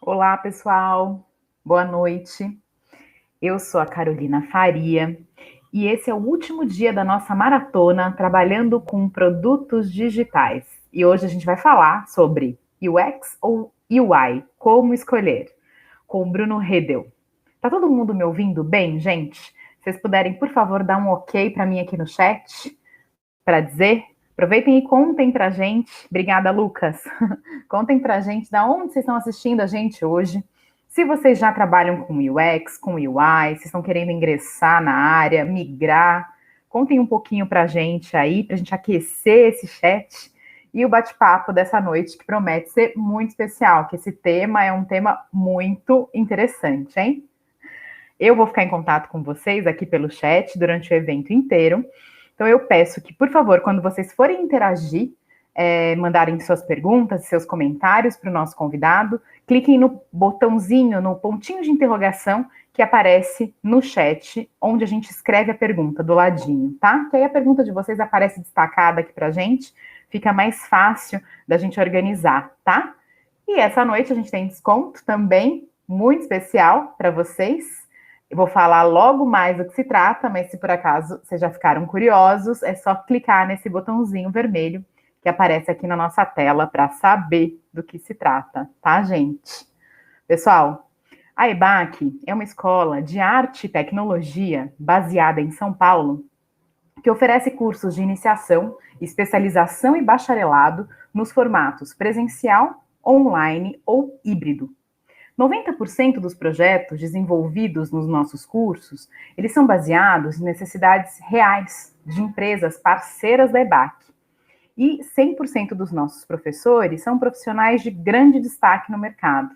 Olá, pessoal. Boa noite. Eu sou a Carolina Faria e esse é o último dia da nossa maratona trabalhando com produtos digitais. E hoje a gente vai falar sobre UX ou UI, como escolher, com o Bruno Redel. Tá todo mundo me ouvindo bem, gente? Se vocês puderem, por favor, dar um ok para mim aqui no chat para dizer. Aproveitem e contem pra gente. Obrigada, Lucas. Contem pra gente da onde vocês estão assistindo a gente hoje. Se vocês já trabalham com UX, com UI, se estão querendo ingressar na área, migrar, contem um pouquinho pra gente aí, pra gente aquecer esse chat e o bate-papo dessa noite, que promete ser muito especial, que esse tema é um tema muito interessante, hein? Eu vou ficar em contato com vocês aqui pelo chat durante o evento inteiro. Então, eu peço que, por favor, quando vocês forem interagir, mandarem suas perguntas, seus comentários para o nosso convidado, cliquem no botãozinho, no pontinho de interrogação que aparece no chat, onde a gente escreve a pergunta do ladinho, tá? Que aí a pergunta de vocês aparece destacada aqui para a gente, fica mais fácil da gente organizar, tá? E essa noite a gente tem desconto também, muito especial para vocês. Eu vou falar logo mais do que se trata, mas se por acaso vocês já ficaram curiosos, é só clicar nesse botãozinho vermelho que aparece aqui na nossa tela para saber do que se trata, tá, gente? Pessoal, a EBAC é uma escola de arte e tecnologia baseada em São Paulo que oferece cursos de iniciação, especialização e bacharelado nos formatos presencial, online ou híbrido. 90% dos projetos desenvolvidos nos nossos cursos, eles são baseados em necessidades reais de empresas parceiras da EBAC. E 100% dos nossos professores são profissionais de grande destaque no mercado.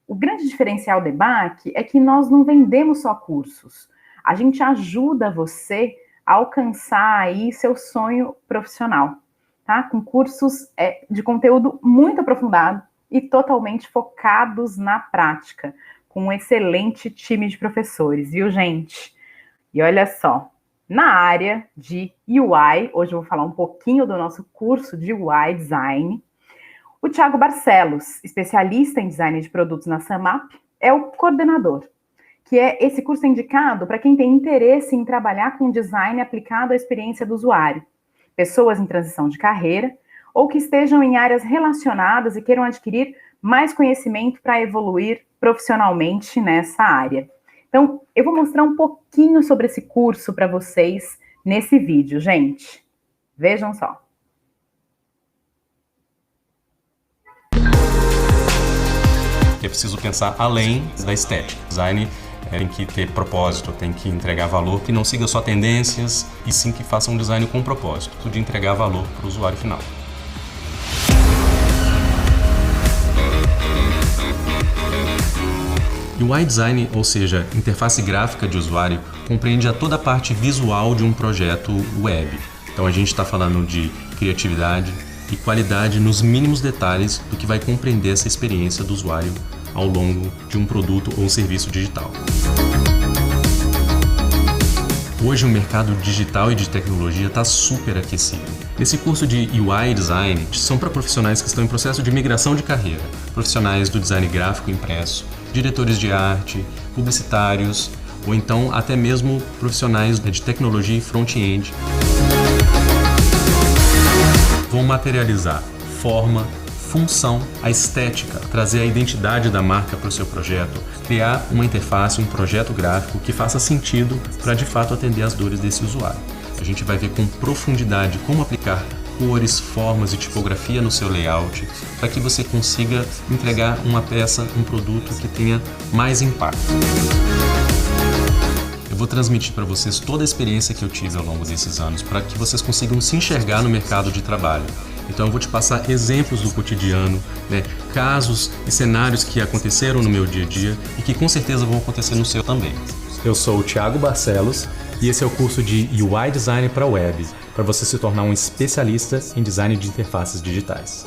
O grande diferencial da EBAC é que nós não vendemos só cursos. A gente ajuda você a alcançar aí seu sonho profissional, tá? Com cursos de conteúdo muito aprofundado e totalmente focados na prática, com um excelente time de professores, viu, gente? E olha só, na área de UI, hoje eu vou falar um pouquinho do nosso curso de UI Design. O Thiago Barcelos, especialista em design de produtos na SAMAP, é o coordenador, que é esse curso indicado para quem tem interesse em trabalhar com design aplicado à experiência do usuário, pessoas em transição de carreira ou que estejam em áreas relacionadas e queiram adquirir mais conhecimento para evoluir profissionalmente nessa área. Então, eu vou mostrar um pouquinho sobre esse curso para vocês nesse vídeo, gente. Vejam só. É preciso pensar além da estética. Design tem que ter propósito, tem que entregar valor, que não siga só tendências, e sim que faça um design com propósito, de entregar valor para o usuário final. UI Design, ou seja, interface gráfica de usuário, compreende a toda a parte visual de um projeto web. Então a gente está falando de criatividade e qualidade nos mínimos detalhes do que vai compreender essa experiência do usuário ao longo de um produto ou um serviço digital. Hoje o mercado digital e de tecnologia está super aquecido. Esse curso de UI Design são para profissionais que estão em processo de migração de carreira, profissionais do design gráfico impresso, diretores de arte, publicitários, ou então até mesmo profissionais de tecnologia e front-end. Vão materializar forma, função, a estética, trazer a identidade da marca para o seu projeto, criar uma interface, um projeto gráfico que faça sentido para de fato atender às dores desse usuário. A gente vai ver com profundidade como aplicar cores, formas e tipografia no seu layout para que você consiga entregar uma peça, um produto que tenha mais impacto. Eu vou transmitir para vocês toda a experiência que eu tive ao longo desses anos para que vocês consigam se enxergar no mercado de trabalho. Então eu vou te passar exemplos do cotidiano, casos e cenários que aconteceram no meu dia a dia e que com certeza vão acontecer no seu também. Eu sou o Thiago Barcelos e esse é o curso de UI Design para Web, para você se tornar um especialista em design de interfaces digitais.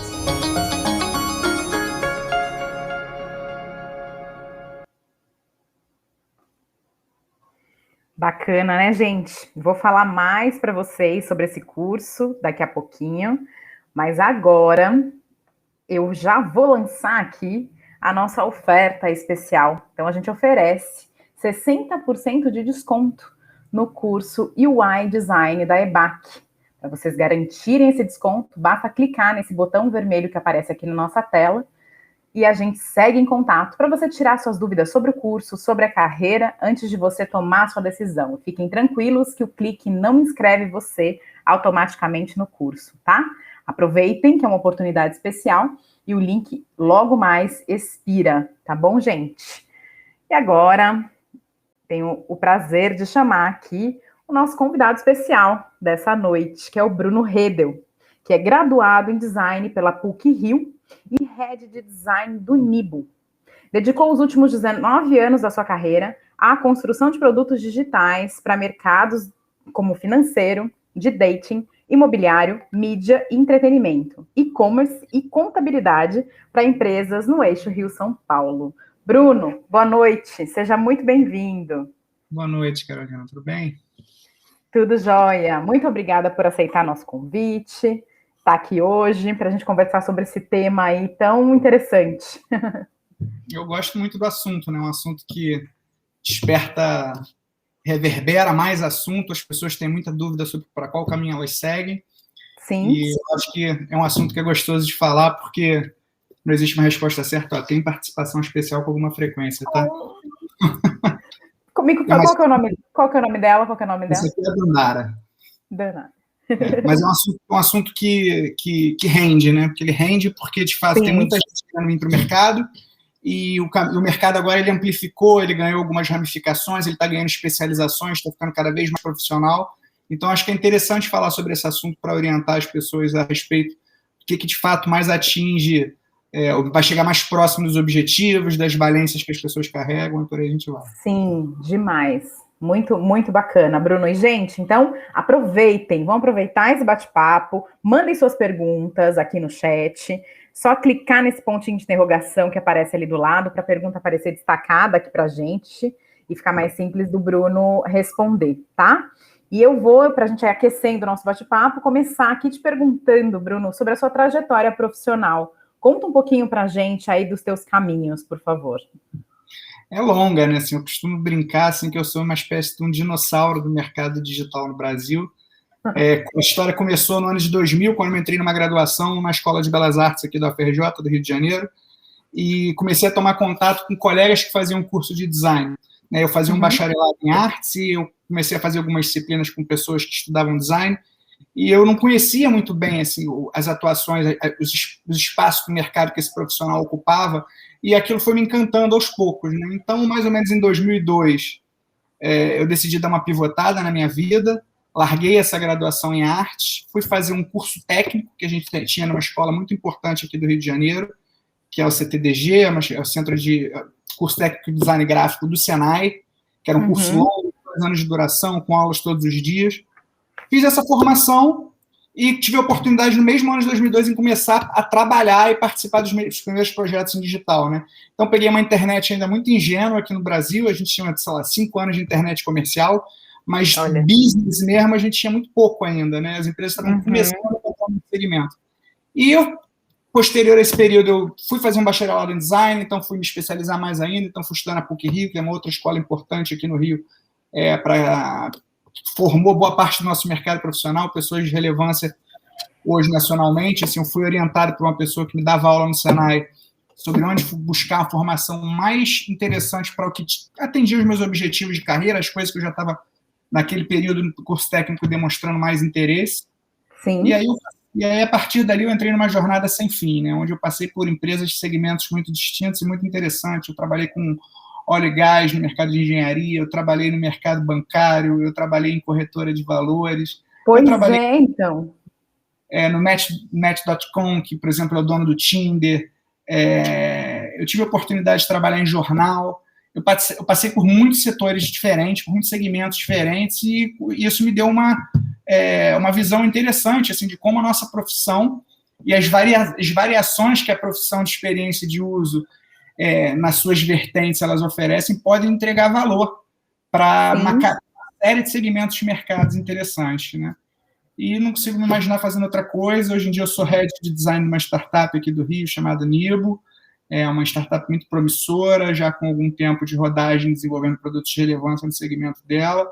Bacana, né, gente? Vou falar mais para vocês sobre esse curso daqui a pouquinho, mas agora eu já vou lançar aqui a nossa oferta especial. Então, a gente oferece 60% de desconto no curso UI Design da EBAC. Para vocês garantirem esse desconto, basta clicar nesse botão vermelho que aparece aqui na nossa tela e a gente segue em contato para você tirar suas dúvidas sobre o curso, sobre a carreira, antes de você tomar sua decisão. Fiquem tranquilos que o clique não inscreve você automaticamente no curso, tá? Aproveitem que é uma oportunidade especial e o link logo mais expira, tá bom, gente? E agora, tenho o prazer de chamar aqui o nosso convidado especial dessa noite, que é o Bruno Redel, que é graduado em Design pela PUC-Rio e Head de Design do Nibo. Dedicou os últimos 19 anos da sua carreira à construção de produtos digitais para mercados como financeiro, de dating, imobiliário, mídia e entretenimento, e-commerce e contabilidade para empresas no eixo Rio-São Paulo. Bruno, boa noite, seja muito bem-vindo. Boa noite, Carolina, tudo bem? Tudo jóia. Muito obrigada por aceitar nosso convite, estar aqui hoje para a gente conversar sobre esse tema aí tão interessante. Eu gosto muito do assunto, né? Um assunto que desperta, reverbera mais assunto, as pessoas têm muita dúvida sobre para qual caminho elas seguem. Sim. E eu acho que é um assunto que é gostoso de falar, porque não existe uma resposta certa, ó, tem participação especial com alguma frequência, tá? Comigo, qual que é o nome dela? Essa aqui é a Dandara. Danara. Mas é um assunto que rende, né? Porque ele rende porque, de fato, tem muita gente querendo vir para o mercado e o mercado agora ele amplificou, ele ganhou algumas ramificações, ele está ganhando especializações, está ficando cada vez mais profissional. Então, acho que é interessante falar sobre esse assunto para orientar as pessoas a respeito do que de fato mais atinge, vai chegar mais próximo dos objetivos, das valências que as pessoas carregam, e por aí a gente vai. Sim, demais. Muito, muito bacana, Bruno. E, gente, então, aproveitem, vão aproveitar esse bate-papo, mandem suas perguntas aqui no chat, só clicar nesse pontinho de interrogação que aparece ali do lado, para a pergunta aparecer destacada aqui para a gente, e ficar mais simples do Bruno responder, tá? E eu vou, para a gente ir aquecendo o nosso bate-papo, começar aqui te perguntando, Bruno, sobre a sua trajetória profissional. Conta um pouquinho para a gente aí dos teus caminhos, por favor. É longa, né? Assim, eu costumo brincar assim, que eu sou uma espécie de um dinossauro do mercado digital no Brasil. A história começou no ano de 2000, quando eu entrei numa graduação na Escola de Belas Artes aqui da UFRJ, do Rio de Janeiro, e comecei a tomar contato com colegas que faziam curso de design. Eu fazia um bacharelado em artes e eu comecei a fazer algumas disciplinas com pessoas que estudavam design, e eu não conhecia muito bem assim, as atuações, os espaços do mercado que esse profissional ocupava, e aquilo foi me encantando aos poucos, né? Então, mais ou menos em 2002, eu decidi dar uma pivotada na minha vida, larguei essa graduação em artes, fui fazer um curso técnico que a gente tinha numa escola muito importante aqui do Rio de Janeiro, que é o CTDG, é o Centro de Curso Técnico de Design Gráfico do Senai, que era um curso longo, 2 anos de duração, com aulas todos os dias. Fiz essa formação e tive a oportunidade, no mesmo ano de 2002, em começar a trabalhar e participar dos primeiros projetos em digital, né? Então, peguei uma internet ainda muito ingênua aqui no Brasil, a gente tinha, sei lá, 5 anos de internet comercial, mas business mesmo a gente tinha muito pouco ainda, né? As empresas estavam começando a comprar no segmento. E eu, posterior a esse período, eu fui fazer um bacharelado em design, então fui me especializar mais ainda, então fui estudar na PUC-Rio, que é uma outra escola importante aqui no Rio, formou boa parte do nosso mercado profissional, pessoas de relevância hoje nacionalmente. Assim, eu fui orientado por uma pessoa que me dava aula no Senai sobre onde buscar a formação mais interessante para o que atendia os meus objetivos de carreira, as coisas que eu já estava, naquele período do curso técnico, demonstrando mais interesse. Sim. E aí, a partir dali, eu entrei numa jornada sem fim, né, onde eu passei por empresas de segmentos muito distintos e muito interessantes. Eu trabalhei com óleo e gás no mercado de engenharia, eu trabalhei no mercado bancário, eu trabalhei em corretora de valores. Pois então. No Match.com, que, por exemplo, é o dono do Tinder. Eu tive a oportunidade de trabalhar em jornal. Eu passei por muitos setores diferentes, por muitos segmentos diferentes, e isso me deu uma visão interessante assim, de como a nossa profissão e as variações que a profissão de experiência de uso nas suas vertentes elas oferecem, podem entregar valor para uma série de segmentos de mercados interessantes, né? E não consigo me imaginar fazendo outra coisa. Hoje em dia eu sou head de design de uma startup aqui do Rio, chamada Nibo. é uma startup muito promissora, já com algum tempo de rodagem, desenvolvendo produtos de relevância no segmento dela.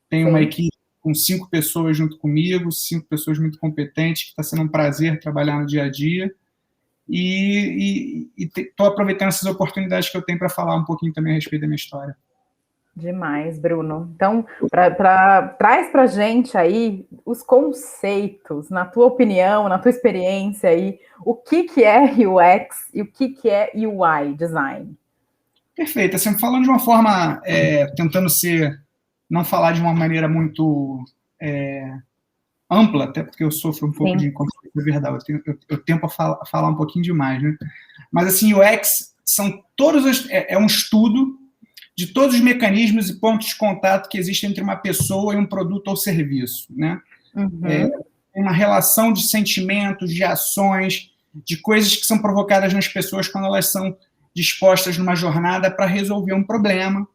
Tem uma equipe com 5 pessoas junto comigo, 5 pessoas muito competentes, que está sendo um prazer trabalhar no dia a dia. E estou aproveitando essas oportunidades que eu tenho para falar um pouquinho também a respeito da minha história. Demais, Bruno. Então, traz para a gente aí os conceitos, na tua opinião, na tua experiência aí, o que é UX e o que é UI design? Perfeito. Assim, falando de uma forma, tentando não falar de uma maneira muito ampla, até porque eu sofro um pouco de inconfidência, é verdade, eu tento falar um pouquinho demais, né? Mas, assim, UX são é um estudo de todos os mecanismos e pontos de contato que existem entre uma pessoa e um produto ou serviço, né? Uma relação de sentimentos, de ações, de coisas que são provocadas nas pessoas quando elas são dispostas numa jornada para resolver um problema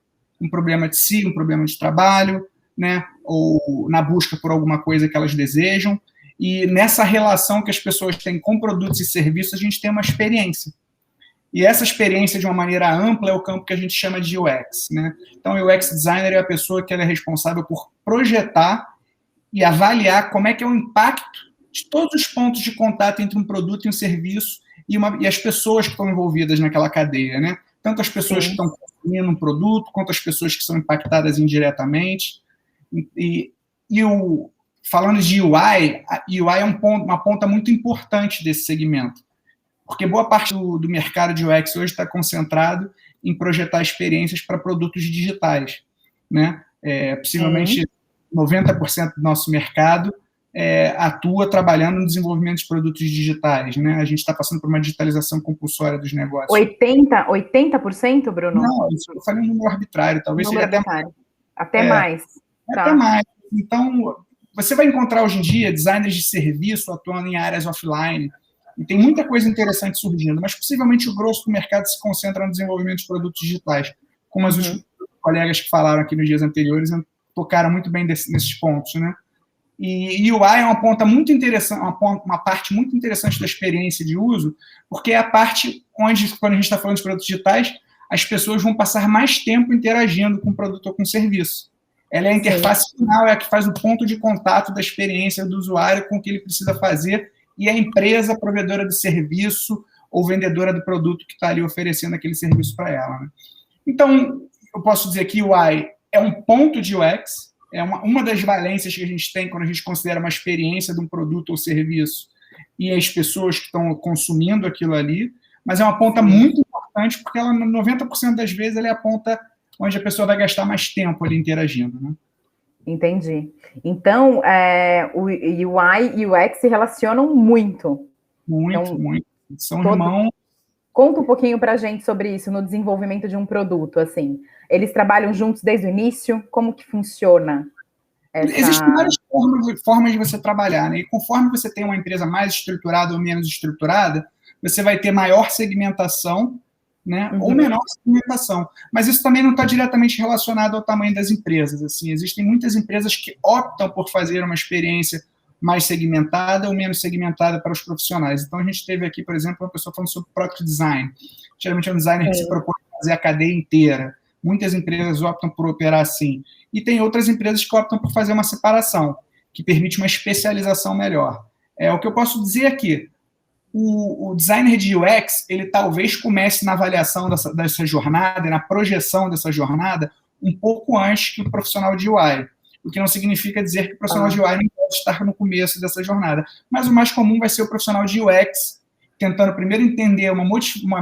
de si, um problema de trabalho, né? Ou na busca por alguma coisa que elas desejam. E nessa relação que as pessoas têm com produtos e serviços, a gente tem uma experiência. E essa experiência, de uma maneira ampla, é o campo que a gente chama de UX, né? Então, o UX designer é a pessoa que ela é responsável por projetar e avaliar como é que é o impacto de todos os pontos de contato entre um produto e um serviço e as pessoas que estão envolvidas naquela cadeia, né? Tanto as pessoas que estão consumindo um produto, quanto as pessoas que são impactadas indiretamente. Falando de UI, a UI é uma ponta muito importante desse segmento, porque boa parte do mercado de UX hoje está concentrado em projetar experiências para produtos digitais, né? Possivelmente 90% do nosso mercado atua trabalhando no desenvolvimento de produtos digitais, né? A gente está passando por uma digitalização compulsória dos negócios. 80%, Bruno? Não, isso eu falei um número arbitrário, talvez seja até mais. Até mais. Até mais. Então, você vai encontrar hoje em dia designers de serviço atuando em áreas offline, e tem muita coisa interessante surgindo, mas possivelmente o grosso do mercado se concentra no desenvolvimento de produtos digitais, como os colegas que falaram aqui nos dias anteriores tocaram muito bem nesses pontos, né? E o UI é uma ponta muito interessante, uma parte muito interessante da experiência de uso, porque é a parte onde, quando a gente está falando de produtos digitais, as pessoas vão passar mais tempo interagindo com o produto ou com o serviço. Ela é a interface final, é a que faz o ponto de contato da experiência do usuário com o que ele precisa fazer, e a empresa provedora do serviço ou vendedora do produto que está ali oferecendo aquele serviço para ela, né? Então, eu posso dizer que o UI é um ponto de UX, é uma das valências que a gente tem quando a gente considera uma experiência de um produto ou serviço e as pessoas que estão consumindo aquilo ali, mas é uma ponta muito importante porque ela, 90% das vezes, ela é a ponta onde a pessoa vai gastar mais tempo ali interagindo, né? Entendi. Então, o UI e o UX se relacionam muito. Muito. São irmãos. Conta um pouquinho para a gente sobre isso no desenvolvimento de um produto, assim. Eles trabalham juntos desde o início? Como que funciona? Existem várias formas de você trabalhar, né? E conforme você tem uma empresa mais estruturada ou menos estruturada, você vai ter maior segmentação, né? Ou menor segmentação. Mas isso também não está diretamente relacionado ao tamanho das empresas. Assim, existem muitas empresas que optam por fazer uma experiência mais segmentada ou menos segmentada para os profissionais. Então, a gente teve aqui, por exemplo, uma pessoa falando sobre product design. Geralmente é um designer que se propõe a fazer a cadeia inteira. Muitas empresas optam por operar assim. E tem outras empresas que optam por fazer uma separação, que permite uma especialização melhor. O que eu posso dizer aqui, o designer de UX, ele talvez comece na avaliação dessa jornada, na projeção dessa jornada, um pouco antes que o profissional de UI. O que não significa dizer que o profissional de UI não pode estar no começo dessa jornada. Mas o mais comum vai ser o profissional de UX, tentando primeiro entender uma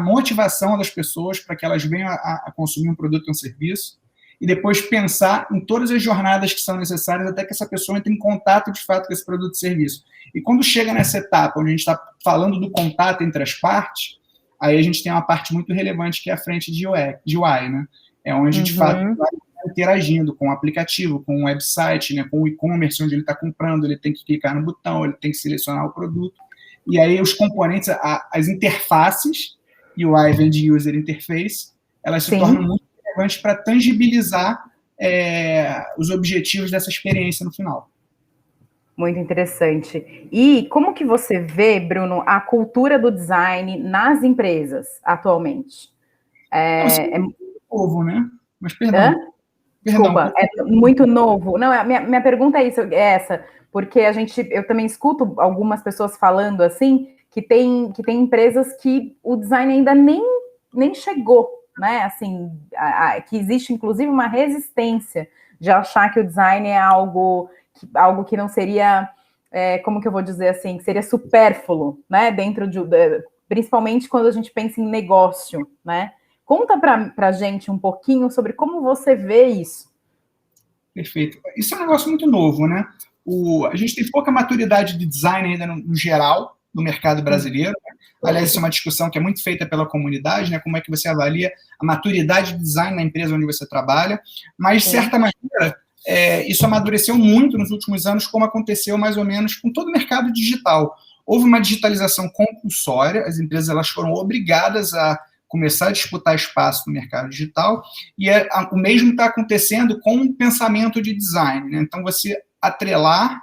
motivação das pessoas para que elas venham a consumir um produto ou um serviço, e depois pensar em todas as jornadas que são necessárias até que essa pessoa entre em contato, de fato, com esse produto ou serviço. E quando chega nessa etapa, onde a gente está falando do contato entre as partes, aí a gente tem uma parte muito relevante, que é a frente de UI, né? É onde, de fato, vai interagindo com o aplicativo, com o website, né, com o e-commerce, onde ele está comprando, ele tem que clicar no botão, ele tem que selecionar o produto. E aí os componentes, as interfaces, UI vem de User Interface, elas se tornam muito relevantes para tangibilizar os objetivos dessa experiência no final. Muito interessante. E como que você vê, Bruno, a cultura do design nas empresas atualmente? Não, isso é muito novo, né? Mas, Hã? perdão. Desculpa, é muito novo. Não, minha pergunta é essa, porque eu também escuto algumas pessoas falando assim, que tem empresas que o design ainda nem chegou, né? Assim, que existe inclusive uma resistência de achar que o design é algo que não seria, como que eu vou dizer assim, que seria supérfluo, né? Principalmente quando a gente pensa em negócio, né? Conta para a gente um pouquinho sobre como você vê isso. Perfeito. Isso é um negócio muito novo, né? A gente tem pouca maturidade de design ainda no geral, no mercado brasileiro. Né? Aliás, isso é uma discussão que é muito feita pela comunidade, né? Como é que você avalia a maturidade de design na empresa onde você trabalha. Mas, de certa maneira, isso amadureceu muito nos últimos anos, como aconteceu mais ou menos com todo o mercado digital. Houve uma digitalização compulsória, as empresas elas foram obrigadas a começar a disputar espaço no mercado digital, e o mesmo está acontecendo com o pensamento de design. Né? Então, você atrelar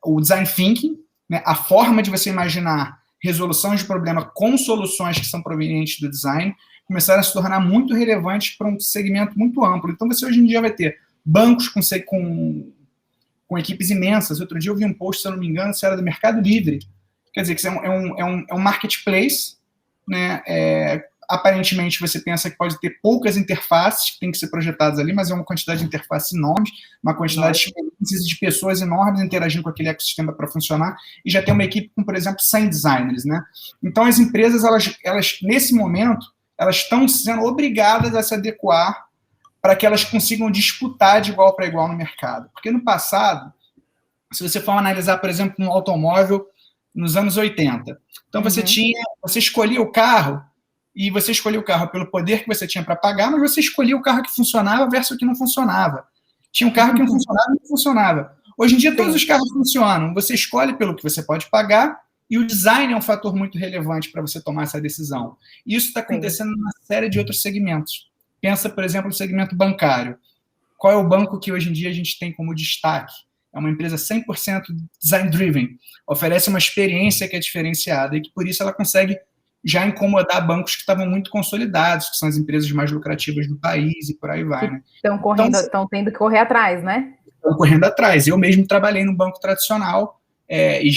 o design thinking, né? A forma de você imaginar resolução de problema com soluções que são provenientes do design, começaram a se tornar muito relevantes para um segmento muito amplo. Então, você hoje em dia vai ter bancos com equipes imensas. Outro dia eu vi um post, se eu não me engano, se era do Mercado Livre. Quer dizer, que é um marketplace, né? Aparentemente você pensa que pode ter poucas interfaces que têm que ser projetadas ali, mas é uma quantidade de interfaces enormes, uma quantidade de experiências de pessoas enormes interagindo com aquele ecossistema para funcionar, e já tem uma equipe com, por exemplo, 100 designers, né? Então as empresas, elas nesse momento, elas estão sendo obrigadas a se adequar para que elas consigam disputar de igual para igual no mercado. Porque no passado, se você for analisar, por exemplo, um automóvel nos anos 80, então você escolhia o carro, e você escolhia o carro pelo poder que você tinha para pagar, mas você escolhia o carro que funcionava versus o que não funcionava. Tinha um carro que não funcionava e não funcionava. Hoje em dia, todos os carros funcionam. Você escolhe pelo que você pode pagar, e o design é um fator muito relevante para você tomar essa decisão. E isso está acontecendo numa série de outros segmentos. Pensa, por exemplo, no segmento bancário. Qual é o banco que hoje em dia a gente tem como destaque? É uma empresa 100% design-driven. Oferece uma experiência que é diferenciada e que, por isso, ela consegue já incomodar bancos que estavam muito consolidados, que são as empresas mais lucrativas do país e por aí vai. Né? Estão tendo que correr atrás, né? Estão correndo atrás. Eu mesmo trabalhei no banco tradicional e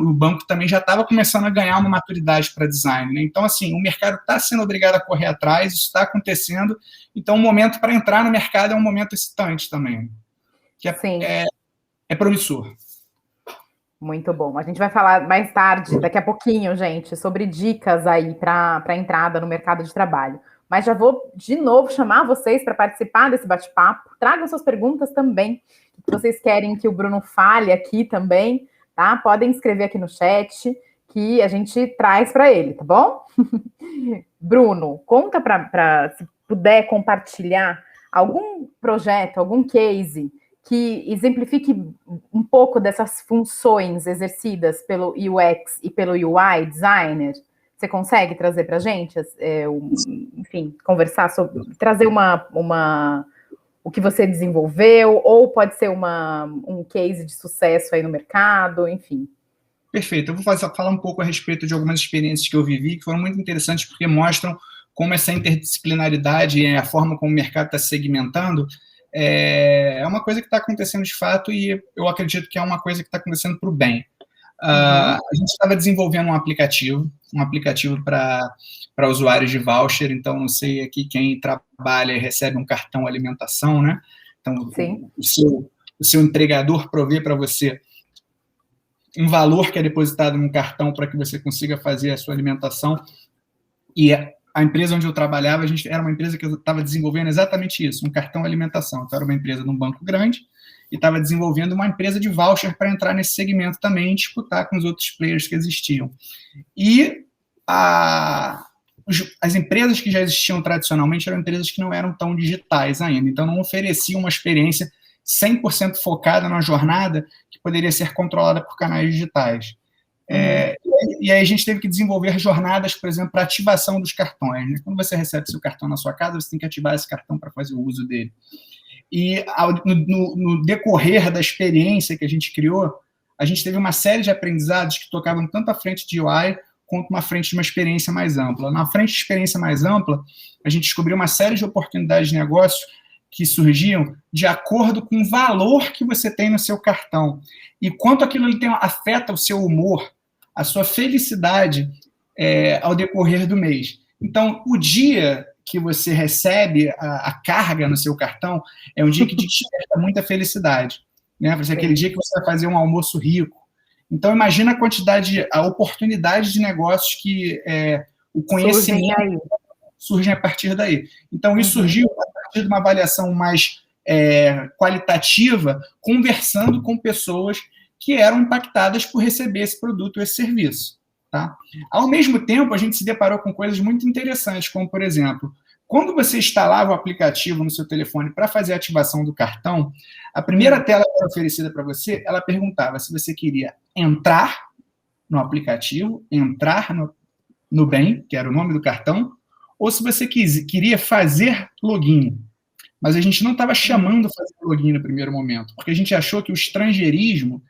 o banco também já estava começando a ganhar uma maturidade para design. Né? Então, assim, o mercado está sendo obrigado a correr atrás, isso está acontecendo. Então, o momento para entrar no mercado é um momento excitante também, que é promissor. Muito bom. A gente vai falar mais tarde, daqui a pouquinho, gente, sobre dicas aí para a entrada no mercado de trabalho. Mas já vou, de novo, chamar vocês para participar desse bate-papo. Tragam suas perguntas também, que vocês querem que o Bruno fale aqui também, tá? Podem escrever aqui no chat, que a gente traz para ele, tá bom? Bruno, conta se puder compartilhar algum projeto, algum case que exemplifique um pouco dessas funções exercidas pelo UX e pelo UI designer. Você consegue trazer para a gente, enfim, conversar sobre, trazer o que você desenvolveu, ou pode ser um case de sucesso aí no mercado, enfim. Perfeito. Eu vou falar um pouco a respeito de algumas experiências que eu vivi, que foram muito interessantes, porque mostram como essa interdisciplinaridade e a forma como o mercado está se segmentando é uma coisa que está acontecendo de fato, e eu acredito que é uma coisa que está acontecendo para o bem. A gente estava desenvolvendo um aplicativo para usuários de voucher. Então, não sei aqui quem trabalha e recebe um cartão alimentação, né? Então, o seu empregador provê para você um valor que é depositado num cartão para que você consiga fazer a sua alimentação. E a empresa onde eu trabalhava, era uma empresa que eu estava desenvolvendo exatamente isso, um cartão alimentação. Então, era uma empresa de um banco grande e estava desenvolvendo uma empresa de voucher para entrar nesse segmento também e disputar com os outros players que existiam. E as empresas que já existiam tradicionalmente eram empresas que não eram tão digitais ainda, então não ofereciam uma experiência 100% focada na jornada que poderia ser controlada por canais digitais. E aí a gente teve que desenvolver jornadas, por exemplo, para ativação dos cartões. Né? Quando você recebe seu cartão na sua casa, você tem que ativar esse cartão para fazer o uso dele. E no decorrer da experiência que a gente criou, a gente teve uma série de aprendizados que tocavam tanto à frente de UI quanto uma frente de uma experiência mais ampla. Na frente de experiência mais ampla, a gente descobriu uma série de oportunidades de negócio que surgiam de acordo com o valor que você tem no seu cartão e quanto aquilo afeta o seu humor, a sua felicidade ao decorrer do mês. Então, o dia que você recebe a carga no seu cartão é um dia que te desperta muita felicidade, né? Vai ser aquele dia que você vai fazer um almoço rico. Então, imagina a oportunidade de negócios que o conhecimento surge a partir daí. Então, isso surgiu a partir de uma avaliação mais qualitativa, conversando com pessoas que eram impactadas por receber esse produto ou esse serviço. Tá? Ao mesmo tempo, a gente se deparou com coisas muito interessantes, como, por exemplo, quando você instalava o aplicativo no seu telefone para fazer a ativação do cartão, a primeira tela que era oferecida para você, ela perguntava se você queria entrar no aplicativo, entrar no Nubank, que era o nome do cartão, ou se você queria fazer login. Mas a gente não estava chamando fazer login no primeiro momento, porque a gente achou que o estrangeirismo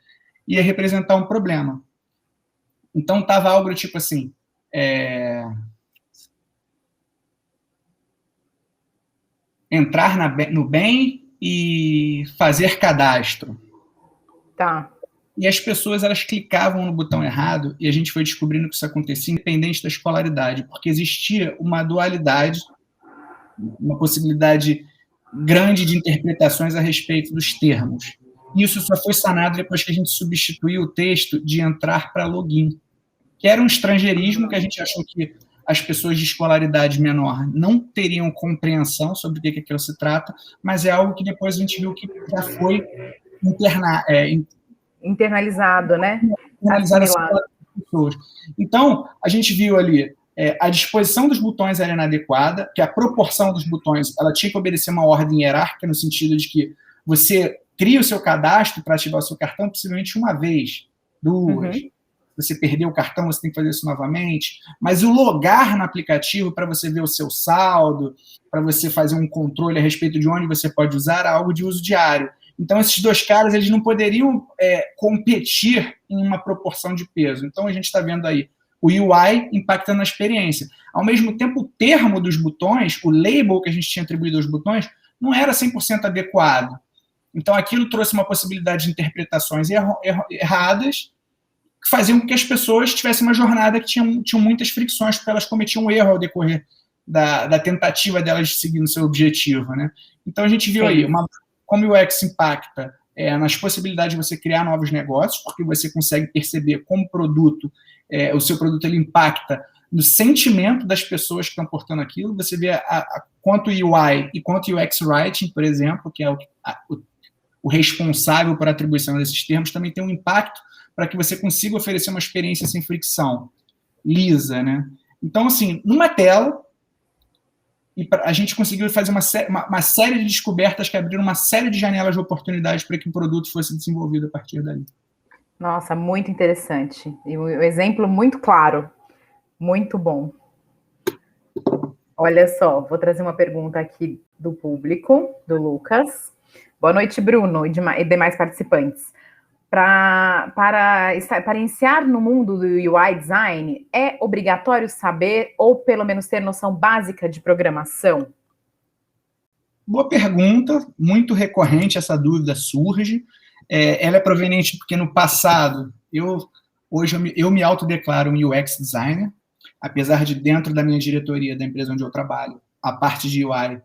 ia representar um problema. Então, estava algo tipo assim, entrar no bem e fazer cadastro. Tá. E as pessoas, elas clicavam no botão errado e a gente foi descobrindo que isso acontecia independente da escolaridade, porque existia uma dualidade, uma possibilidade grande de interpretações a respeito dos termos. Isso só foi sanado depois que a gente substituiu o texto de entrar para login, que era um estrangeirismo que a gente achou que as pessoas de escolaridade menor não teriam compreensão sobre o que aquilo se trata, mas é algo que depois a gente viu que já foi internalizado, né? Internalizado pelas pessoas. Então, a gente viu ali a disposição dos botões era inadequada, que a proporção dos botões ela tinha que obedecer uma ordem hierárquica, no sentido de que você cria o seu cadastro para ativar o seu cartão possivelmente uma vez, duas. Você perdeu o cartão, você tem que fazer isso novamente. Mas o logar no aplicativo para você ver o seu saldo, para você fazer um controle a respeito de onde você pode usar, é algo de uso diário. Então, esses dois caras eles não poderiam competir em uma proporção de peso. Então, a gente está vendo aí o UI impactando a experiência. Ao mesmo tempo, o termo dos botões, o label que a gente tinha atribuído aos botões, não era 100% adequado. Então, aquilo trouxe uma possibilidade de interpretações erradas, que faziam com que as pessoas tivessem uma jornada que tinham muitas fricções, porque elas cometiam erro ao decorrer da tentativa delas de seguir no seu objetivo, né? Então, a gente viu aí como o UX impacta nas possibilidades de você criar novos negócios, porque você consegue perceber como o seu produto ele impacta no sentimento das pessoas que estão portando aquilo. Você vê quanto UI e quanto UX Writing, por exemplo, que é o responsável por atribuição desses termos, também tem um impacto para que você consiga oferecer uma experiência sem fricção, lisa, né? Então, assim, numa tela, a gente conseguiu fazer uma série de descobertas que abriram uma série de janelas de oportunidades para que o produto fosse desenvolvido a partir dali. Nossa, muito interessante. E um exemplo muito claro. Muito bom. Olha só, vou trazer uma pergunta aqui do público, do Lucas. Boa noite, Bruno e demais participantes. Para iniciar no mundo do UI Design, é obrigatório saber ou pelo menos ter noção básica de programação? Boa pergunta, muito recorrente essa dúvida surge. Ela é proveniente porque no passado, hoje eu me autodeclaro um UX designer, apesar de dentro da minha diretoria da empresa onde eu trabalho, a parte de UI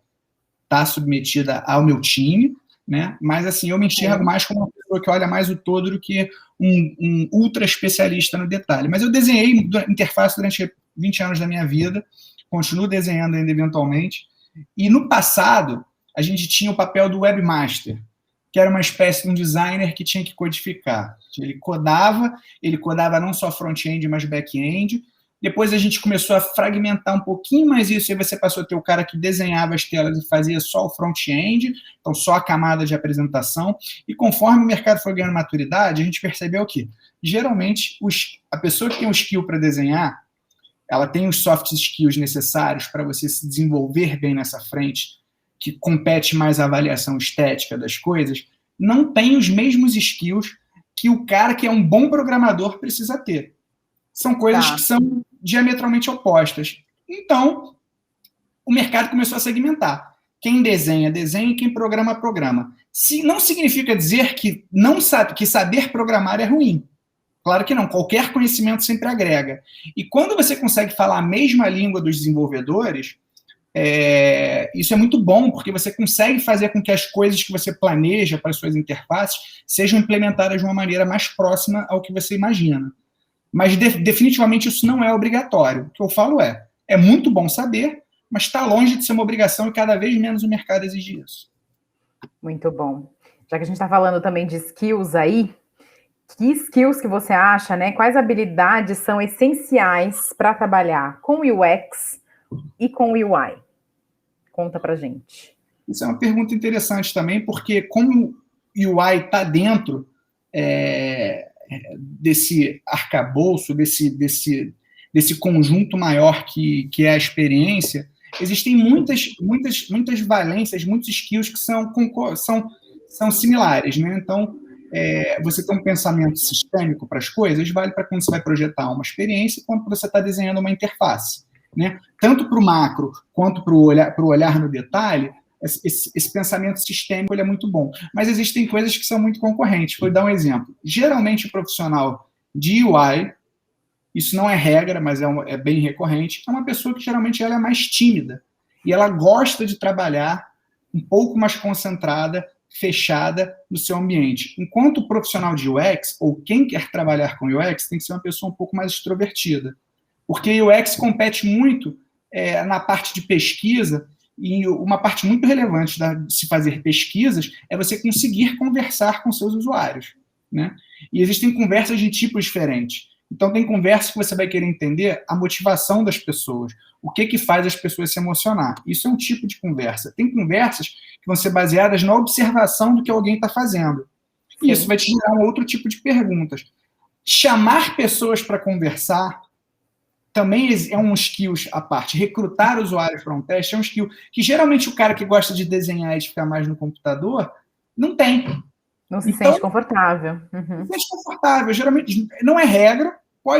está submetida ao meu time, né? Mas assim, eu me enxergo mais como uma pessoa que olha mais o todo do que um ultra especialista no detalhe. Mas eu desenhei interface durante 20 anos da minha vida, continuo desenhando ainda eventualmente, e no passado a gente tinha o papel do webmaster, que era uma espécie de um designer que tinha que codificar. Ele codava não só front-end, mas back-end. Depois a gente começou a fragmentar um pouquinho mais isso, e você passou a ter o cara que desenhava as telas e fazia só o front-end, então só a camada de apresentação, e conforme o mercado foi ganhando maturidade, a gente percebeu que, geralmente, a pessoa que tem um skill para desenhar, ela tem os soft skills necessários para você se desenvolver bem nessa frente, que compete mais a avaliação estética das coisas, não tem os mesmos skills que o cara que é um bom programador precisa ter. São coisas que são diametralmente opostas. Então, o mercado começou a segmentar. Quem desenha, desenha, e quem programa, programa. Não significa dizer que saber programar é ruim. Claro que não, qualquer conhecimento sempre agrega. E quando você consegue falar a mesma língua dos desenvolvedores, isso é muito bom, porque você consegue fazer com que as coisas que você planeja para as suas interfaces sejam implementadas de uma maneira mais próxima ao que você imagina. Mas definitivamente isso não é obrigatório. O que eu falo é muito bom saber, mas está longe de ser uma obrigação e cada vez menos o mercado exige isso. Muito bom. Já que a gente está falando também de skills aí, que skills que você acha, né? Quais habilidades são essenciais para trabalhar com UX e com UI? Conta pra gente. Isso é uma pergunta interessante também, porque como o UI está dentro desse arcabouço, desse conjunto maior que é a experiência, existem muitas valências, muitos skills que são similares, né? Então, você tem um pensamento sistêmico para as coisas, vale para quando você vai projetar uma experiência, quanto você está desenhando uma interface, né? Tanto para o macro, quanto para o olhar no detalhe, esse pensamento sistêmico ele é muito bom. Mas existem coisas que são muito concorrentes. Vou dar um exemplo. Geralmente, o profissional de UI, isso não é regra, mas é bem recorrente, é uma pessoa que geralmente ela é mais tímida. E ela gosta de trabalhar um pouco mais concentrada, fechada no seu ambiente. Enquanto o profissional de UX, ou quem quer trabalhar com UX, tem que ser uma pessoa um pouco mais extrovertida. Porque o UX compete muito na parte de pesquisa, e uma parte muito relevante de se fazer pesquisas é você conseguir conversar com seus usuários, né? E existem conversas de tipos diferentes. Então, tem conversas que você vai querer entender a motivação das pessoas, o que faz as pessoas se emocionar. Isso é um tipo de conversa. Tem conversas que vão ser baseadas na observação do que alguém está fazendo. E isso vai te gerar um outro tipo de perguntas. Chamar pessoas para conversar também é um skill à parte. Recrutar usuários para um teste é um skill que geralmente o cara que gosta de desenhar e de ficar mais no computador não tem. Não se sente confortável. Não se sente confortável. Geralmente, não é regra.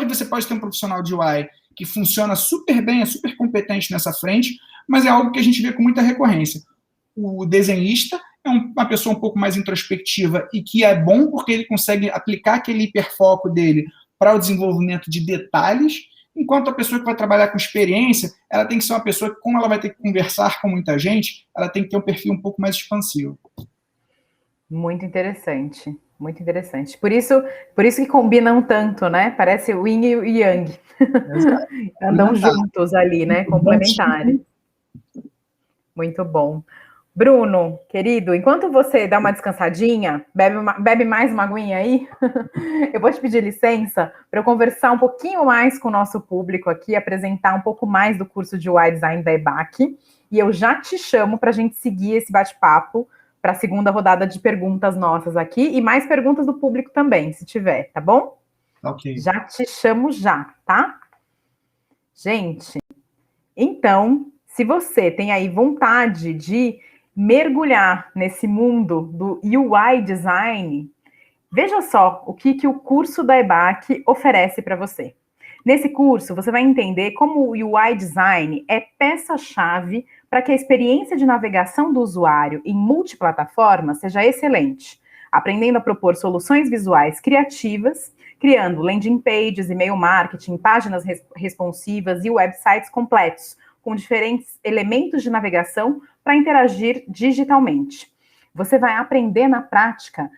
Você pode ter um profissional de UI que funciona super bem, é super competente nessa frente, mas é algo que a gente vê com muita recorrência. O desenhista é uma pessoa um pouco mais introspectiva e que é bom porque ele consegue aplicar aquele hiperfoco dele para o desenvolvimento de detalhes, enquanto a pessoa que vai trabalhar com experiência, ela tem que ser uma pessoa que, como ela vai ter que conversar com muita gente, ela tem que ter um perfil um pouco mais expansivo. Muito interessante, muito interessante. Por isso que combinam tanto, né? Parece o yin e o yang. Andam juntos ali, né? Complementares. Muito bom. Bruno, querido, enquanto você dá uma descansadinha, bebe mais uma aguinha aí, eu vou te pedir licença para eu conversar um pouquinho mais com o nosso público aqui, apresentar um pouco mais do curso de UI Design da EBAC, e eu já te chamo para a gente seguir esse bate-papo para a segunda rodada de perguntas nossas aqui, e mais perguntas do público também, se tiver, tá bom? Ok. Já te chamo já, tá? Gente, então, se você tem aí vontade de mergulhar nesse mundo do UI Design, veja só o que o curso da EBAC oferece para você. Nesse curso, você vai entender como o UI Design é peça-chave para que a experiência de navegação do usuário em multiplataformas seja excelente, aprendendo a propor soluções visuais criativas, criando landing pages, e-mail marketing, páginas responsivas e websites completos, com diferentes elementos de navegação para interagir digitalmente. Você vai aprender na prática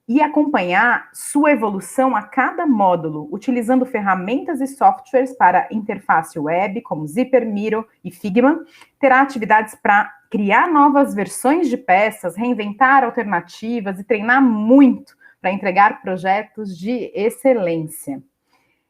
e acompanhar sua evolução a cada módulo, utilizando ferramentas e softwares para interface web, como Zyper, Miro e Figma. Terá atividades para criar novas versões de peças, reinventar alternativas e treinar muito para entregar projetos de excelência.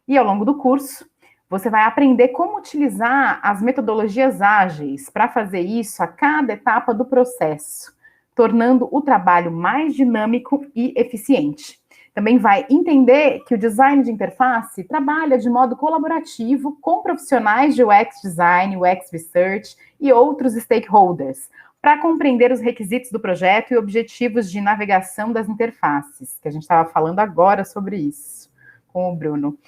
E ao longo do curso, você vai aprender como utilizar as metodologias ágeis para fazer isso a cada etapa do processo, tornando o trabalho mais dinâmico e eficiente. Também vai entender que o design de interface trabalha de modo colaborativo com profissionais de UX Design, UX Research e outros stakeholders, para compreender os requisitos do projeto e objetivos de navegação das interfaces, que a gente estava falando agora sobre isso com o Bruno.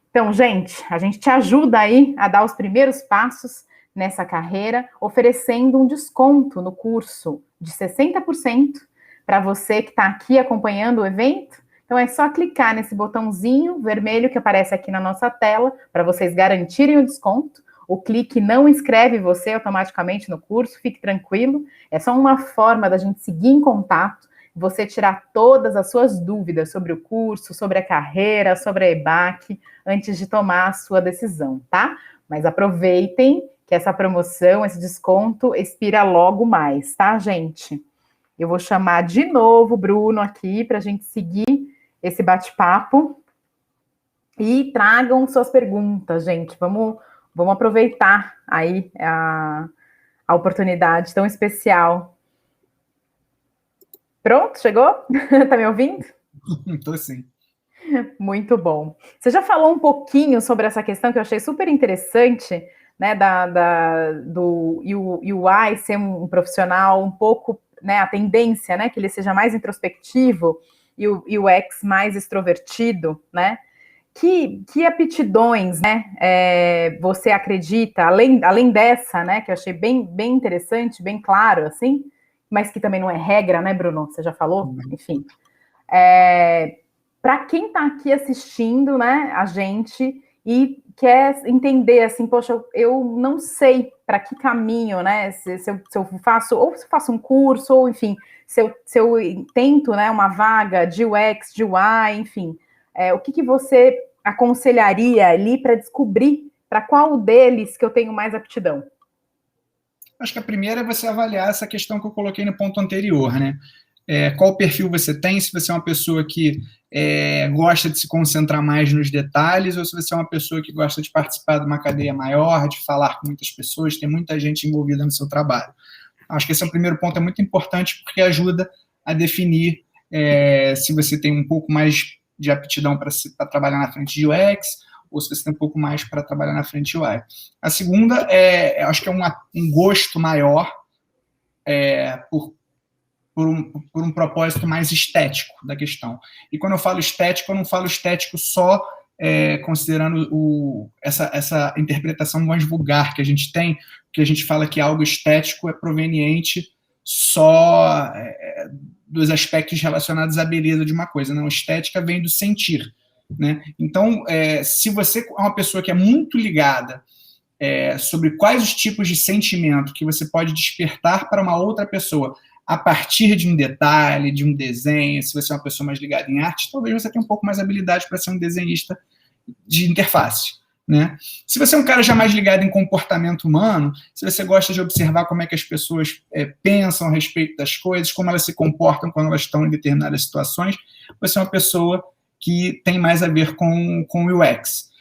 Então, gente, a gente te ajuda aí a dar os primeiros passos nessa carreira, oferecendo um desconto no curso de 60% para você que está aqui acompanhando o evento. Então, é só clicar nesse botãozinho vermelho que aparece aqui na nossa tela para vocês garantirem o desconto. O clique não inscreve você automaticamente no curso, fique tranquilo. É só uma forma da gente seguir em contato, você tirar todas as suas dúvidas sobre o curso, sobre a carreira, sobre a EBAC, antes de tomar a sua decisão, tá? Mas aproveitem que essa promoção, esse desconto, expira logo mais, tá, gente? Eu vou chamar de novo o Bruno aqui para a gente seguir esse bate-papo. E tragam suas perguntas, gente. Vamos aproveitar aí a oportunidade tão especial. Pronto? Chegou? Tá me ouvindo? Tô sim. Muito bom. Você já falou um pouquinho sobre essa questão que eu achei super interessante, né, do UI ser um profissional um pouco, né, a tendência, né, que ele seja mais introspectivo e o UX mais extrovertido, né? Que aptidões, né, você acredita, além dessa, né, que eu achei bem interessante, bem claro, assim, mas que também não é regra, né, Bruno? Você já falou? Enfim. Para quem está aqui assistindo, né, a gente, e quer entender, assim, poxa, eu não sei para que caminho, né, se eu faço, ou se eu faço um curso, ou, enfim, se eu tento, né, uma vaga de UX, de UI, enfim, o que você aconselharia ali para descobrir para qual deles que eu tenho mais aptidão? Acho que a primeira é você avaliar essa questão que eu coloquei no ponto anterior, né? Qual perfil você tem, se você é uma pessoa que gosta de se concentrar mais nos detalhes, ou se você é uma pessoa que gosta de participar de uma cadeia maior, de falar com muitas pessoas, tem muita gente envolvida no seu trabalho. Acho que esse é o primeiro ponto, é muito importante, porque ajuda a definir se você tem um pouco mais de aptidão para trabalhar na frente de UX, ou se você tem um pouco mais para trabalhar na frente de UI. A segunda, acho que é um gosto maior por um propósito mais estético da questão. E quando eu falo estético, eu não falo estético só considerando essa interpretação mais vulgar que a gente tem, que a gente fala que algo estético é proveniente só dos aspectos relacionados à beleza de uma coisa. Não, estética vem do sentir, né? Então, se você é uma pessoa que é muito ligada sobre quais os tipos de sentimento que você pode despertar para uma outra pessoa a partir de um detalhe, de um desenho, se você é uma pessoa mais ligada em arte, talvez você tenha um pouco mais habilidade para ser um desenhista de interface, né? Se você é um cara já mais ligado em comportamento humano, se você gosta de observar como é que as pessoas pensam a respeito das coisas, como elas se comportam quando elas estão em determinadas situações, você é uma pessoa que tem mais a ver com o UX.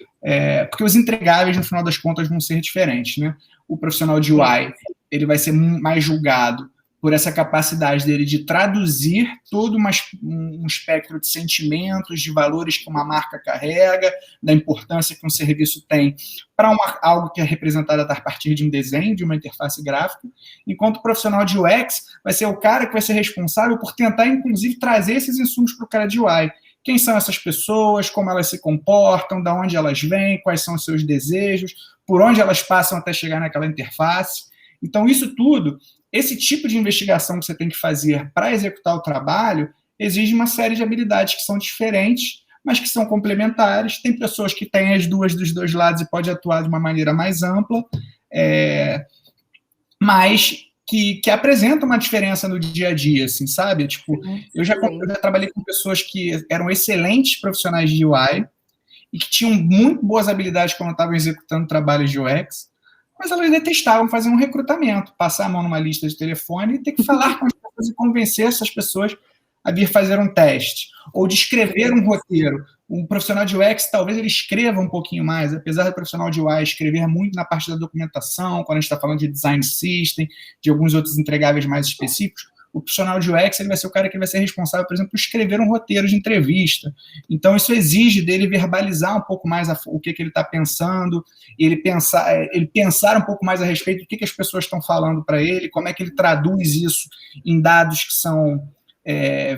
Porque os entregáveis, no final das contas, vão ser diferentes, né? O profissional de UI, ele vai ser mais julgado por essa capacidade dele de traduzir todo um espectro de sentimentos, de valores que uma marca carrega, da importância que um serviço tem para algo que é representado a partir de um desenho, de uma interface gráfica, enquanto o profissional de UX vai ser o cara que vai ser responsável por tentar, inclusive, trazer esses insumos para o cara de UI. Quem são essas pessoas, como elas se comportam, de onde elas vêm, quais são os seus desejos, por onde elas passam até chegar naquela interface. Então, isso tudo, esse tipo de investigação que você tem que fazer para executar o trabalho, exige uma série de habilidades que são diferentes, mas que são complementares. Tem pessoas que têm as duas dos dois lados e pode atuar de uma maneira mais ampla, mas que apresentam uma diferença no dia a dia, assim, sabe? Tipo, eu já trabalhei com pessoas que eram excelentes profissionais de UI e que tinham muito boas habilidades quando estavam executando trabalhos de UX, mas elas detestavam fazer um recrutamento, passar a mão numa lista de telefone e ter que falar com as pessoas e convencer essas pessoas a vir fazer um teste, ou de escrever um roteiro. Um profissional de UX, talvez ele escreva um pouquinho mais, apesar do profissional de UI escrever muito na parte da documentação, quando a gente está falando de design system, de alguns outros entregáveis mais específicos, O profissional de UX ele vai ser o cara que vai ser responsável, por exemplo, por escrever um roteiro de entrevista. Então, isso exige dele verbalizar um pouco mais o que ele está pensando, ele pensar um pouco mais a respeito do que as pessoas estão falando para ele, como é que ele traduz isso em dados que são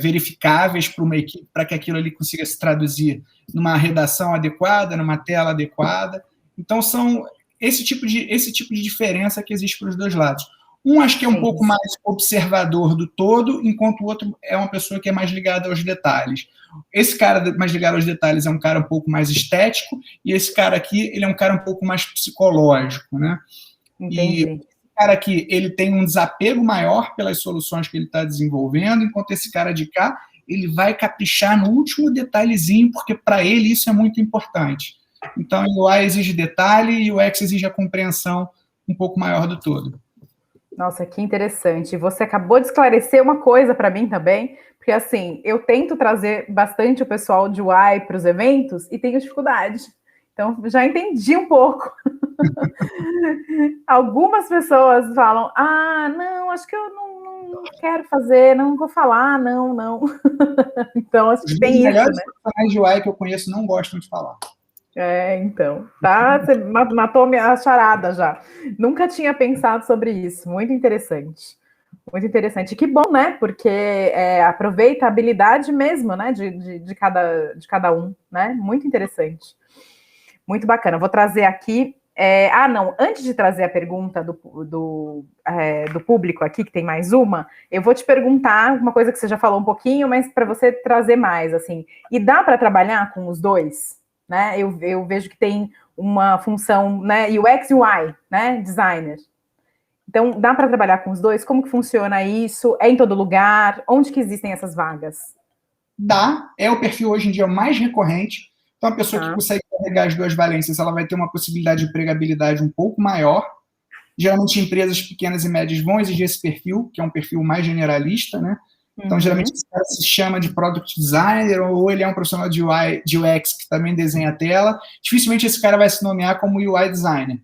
verificáveis para uma equipe, para que aquilo ali consiga se traduzir numa redação adequada, numa tela adequada. Então, são esse tipo de diferença que existe para os dois lados. Um acho que é um pouco mais observador do todo, enquanto o outro é uma pessoa que é mais ligada aos detalhes. Esse cara mais ligado aos detalhes é um cara um pouco mais estético, e esse cara aqui ele é um cara um pouco mais psicológico, né? Entendi. E esse cara aqui ele tem um desapego maior pelas soluções que ele está desenvolvendo, enquanto esse cara de cá ele vai caprichar no último detalhezinho, porque para ele isso é muito importante. Então, o UI exige detalhe e o UX exige a compreensão um pouco maior do todo. Nossa, que interessante. Você acabou de esclarecer uma coisa para mim também, porque assim, eu tento trazer bastante o pessoal de UI para os eventos e tenho dificuldade. Então, já entendi um pouco. Algumas pessoas falam, não, acho que eu não quero fazer, não vou falar, não. Então, acho que tem isso, né? Os melhores profissionais de UI que eu conheço não gostam de falar. Então, tá, você matou a charada já. Nunca tinha pensado sobre isso, muito interessante. Muito interessante. Que bom, né? Porque aproveita a habilidade mesmo, né? De cada um, né? Muito interessante. Muito bacana. Vou trazer aqui. Antes de trazer a pergunta do público aqui, que tem mais uma, eu vou te perguntar uma coisa que você já falou um pouquinho, mas para você trazer mais, assim. E dá para trabalhar com os dois? Né? Eu vejo que tem uma função, né, UX e UI, né, designer. Então, dá para trabalhar com os dois? Como que funciona isso? É em todo lugar? Onde que existem essas vagas? Dá, é o perfil hoje em dia mais recorrente. Então, a pessoa que consegue carregar as duas valências, ela vai ter uma possibilidade de empregabilidade um pouco maior. Geralmente, empresas pequenas e médias vão exigir esse perfil, que é um perfil mais generalista, né? Então, geralmente, esse cara se chama de Product Designer ou ele é um profissional de UI, de UX que também desenha a tela. Dificilmente esse cara vai se nomear como UI Designer.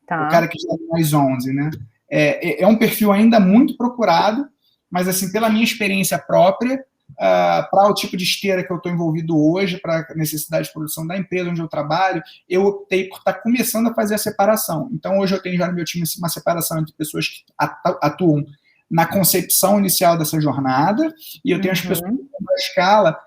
O cara que está mais 11, né? É um perfil ainda muito procurado, mas, assim, pela minha experiência própria, para o tipo de esteira que eu estou envolvido hoje, para a necessidade de produção da empresa onde eu trabalho, eu optei por estar começando a fazer a separação. Então, hoje eu tenho já no meu time uma separação entre pessoas que atuam na concepção inicial dessa jornada, e eu tenho as pessoas que estão na escala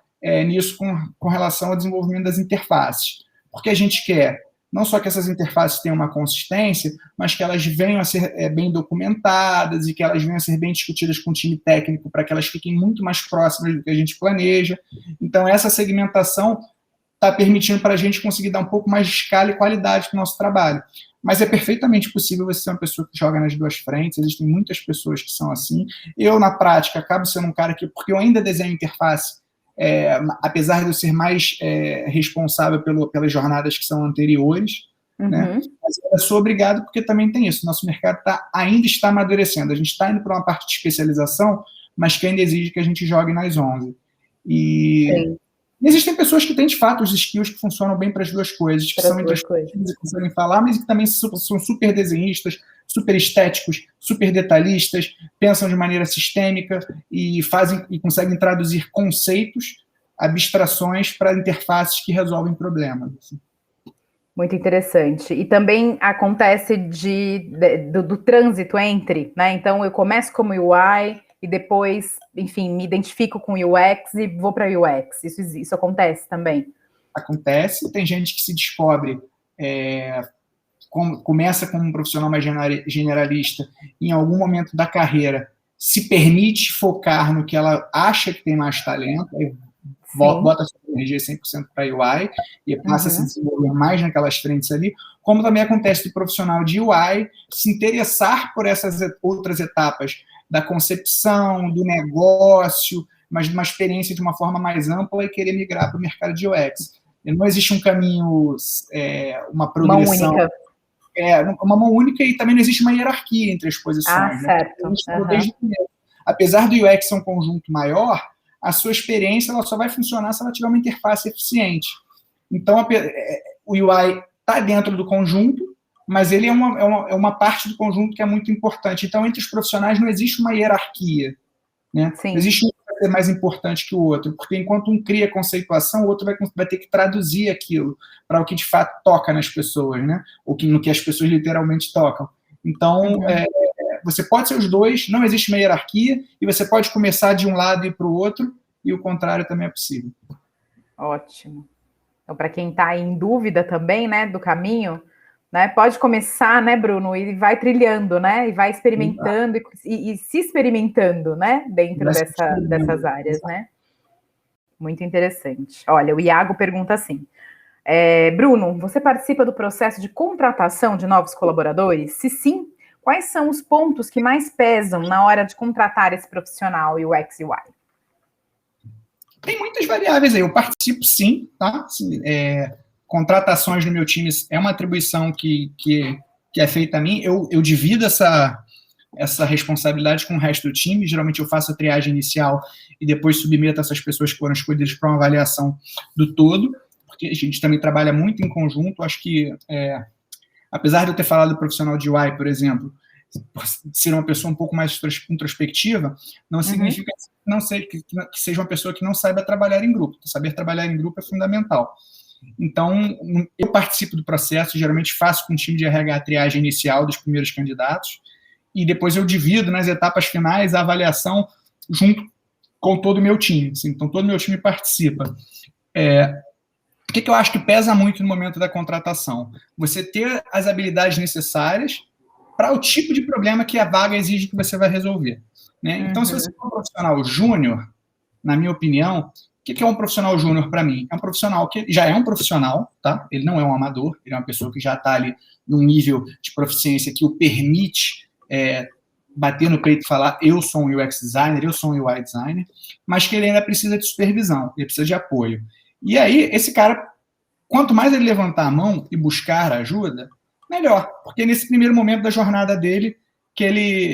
nisso com relação ao desenvolvimento das interfaces. Porque a gente quer não só que essas interfaces tenham uma consistência, mas que elas venham a ser bem documentadas e que elas venham a ser bem discutidas com o time técnico para que elas fiquem muito mais próximas do que a gente planeja. Então, essa segmentação está permitindo para a gente conseguir dar um pouco mais de escala e qualidade para o nosso trabalho. Mas é perfeitamente possível você ser uma pessoa que joga nas duas frentes, existem muitas pessoas que são assim. Eu, na prática, acabo sendo um cara que, porque eu ainda desenho interface, apesar de eu ser mais responsável pelas jornadas que são anteriores, né? Mas eu sou obrigado porque também tem isso. Nosso mercado ainda está amadurecendo. A gente está indo para uma parte de especialização, mas que ainda exige que a gente jogue nas 11. E existem pessoas que têm, de fato, os skills que funcionam bem para as duas coisas, que são introspectivos e conseguem falar, mas que também são super desenhistas, super estéticos, super detalhistas, pensam de maneira sistêmica e conseguem traduzir conceitos, abstrações para interfaces que resolvem problemas. Assim. Muito interessante. E também acontece do trânsito entre, né? Então, eu começo como UI e depois, enfim, me identifico com UX e vou para UX. Isso acontece também? Acontece. Tem gente que se descobre, começa como um profissional mais generalista, em algum momento da carreira, se permite focar no que ela acha que tem mais talento, aí bota a sua energia 100% para UI e passa a se desenvolver mais naquelas frentes ali, como também acontece do profissional de UI se interessar por essas outras etapas da concepção, do negócio, mas de uma experiência de uma forma mais ampla e querer migrar para o mercado de UX. Não existe um caminho, uma progressão. Uma única. Uma mão única e também não existe uma hierarquia entre as posições. Certo. Desde o primeiro. Apesar do UX ser um conjunto maior, a sua experiência ela só vai funcionar se ela tiver uma interface eficiente. Então, o UI está dentro do conjunto, mas ele é uma parte do conjunto que é muito importante. Então, entre os profissionais não existe uma hierarquia. né? Sim. Não existe um que vai ser mais importante que o outro, porque enquanto um cria conceituação, o outro vai ter que traduzir aquilo para o que de fato toca nas pessoas, né? Ou no que as pessoas literalmente tocam. Então, você pode ser os dois, não existe uma hierarquia, e você pode começar de um lado e ir para o outro, e o contrário também é possível. Ótimo. Então, para quem está em dúvida também, né, do caminho, né, pode começar, né, Bruno, e vai trilhando, né, e vai experimentando e se experimentando, né, dentro dessas áreas, né. Muito interessante. Olha, o Iago pergunta assim, Bruno, você participa do processo de contratação de novos colaboradores? Se sim, quais são os pontos que mais pesam na hora de contratar esse profissional UX UI? Tem muitas variáveis aí. Eu participo, sim, tá? Contratações no meu time é uma atribuição que é feita a mim. Eu divido essa responsabilidade com o resto do time. Geralmente eu faço a triagem inicial e depois submeto essas pessoas que foram escolhidas para uma avaliação do todo, porque a gente também trabalha muito em conjunto. Acho que, apesar de eu ter falado do profissional de UI, por exemplo, ser uma pessoa um pouco mais introspectiva, não significa que seja uma pessoa que não saiba trabalhar em grupo. Saber trabalhar em grupo é fundamental. Então, eu participo do processo, geralmente faço com o time de RH a triagem inicial dos primeiros candidatos, e depois eu divido nas etapas finais a avaliação junto com todo o meu time. Assim, então, todo o meu time participa. O que eu acho que pesa muito no momento da contratação? Você ter as habilidades necessárias para o tipo de problema que a vaga exige que você vai resolver, né? Então, se você for um profissional júnior, na minha opinião, o que é um profissional júnior para mim? É um profissional que já é um profissional, tá? Ele não é um amador, ele é uma pessoa que já está ali num nível de proficiência que o permite bater no peito e falar eu sou um UX designer, eu sou um UI designer, mas que ele ainda precisa de supervisão, ele precisa de apoio. E aí, esse cara, quanto mais ele levantar a mão e buscar ajuda, melhor, porque nesse primeiro momento da jornada dele,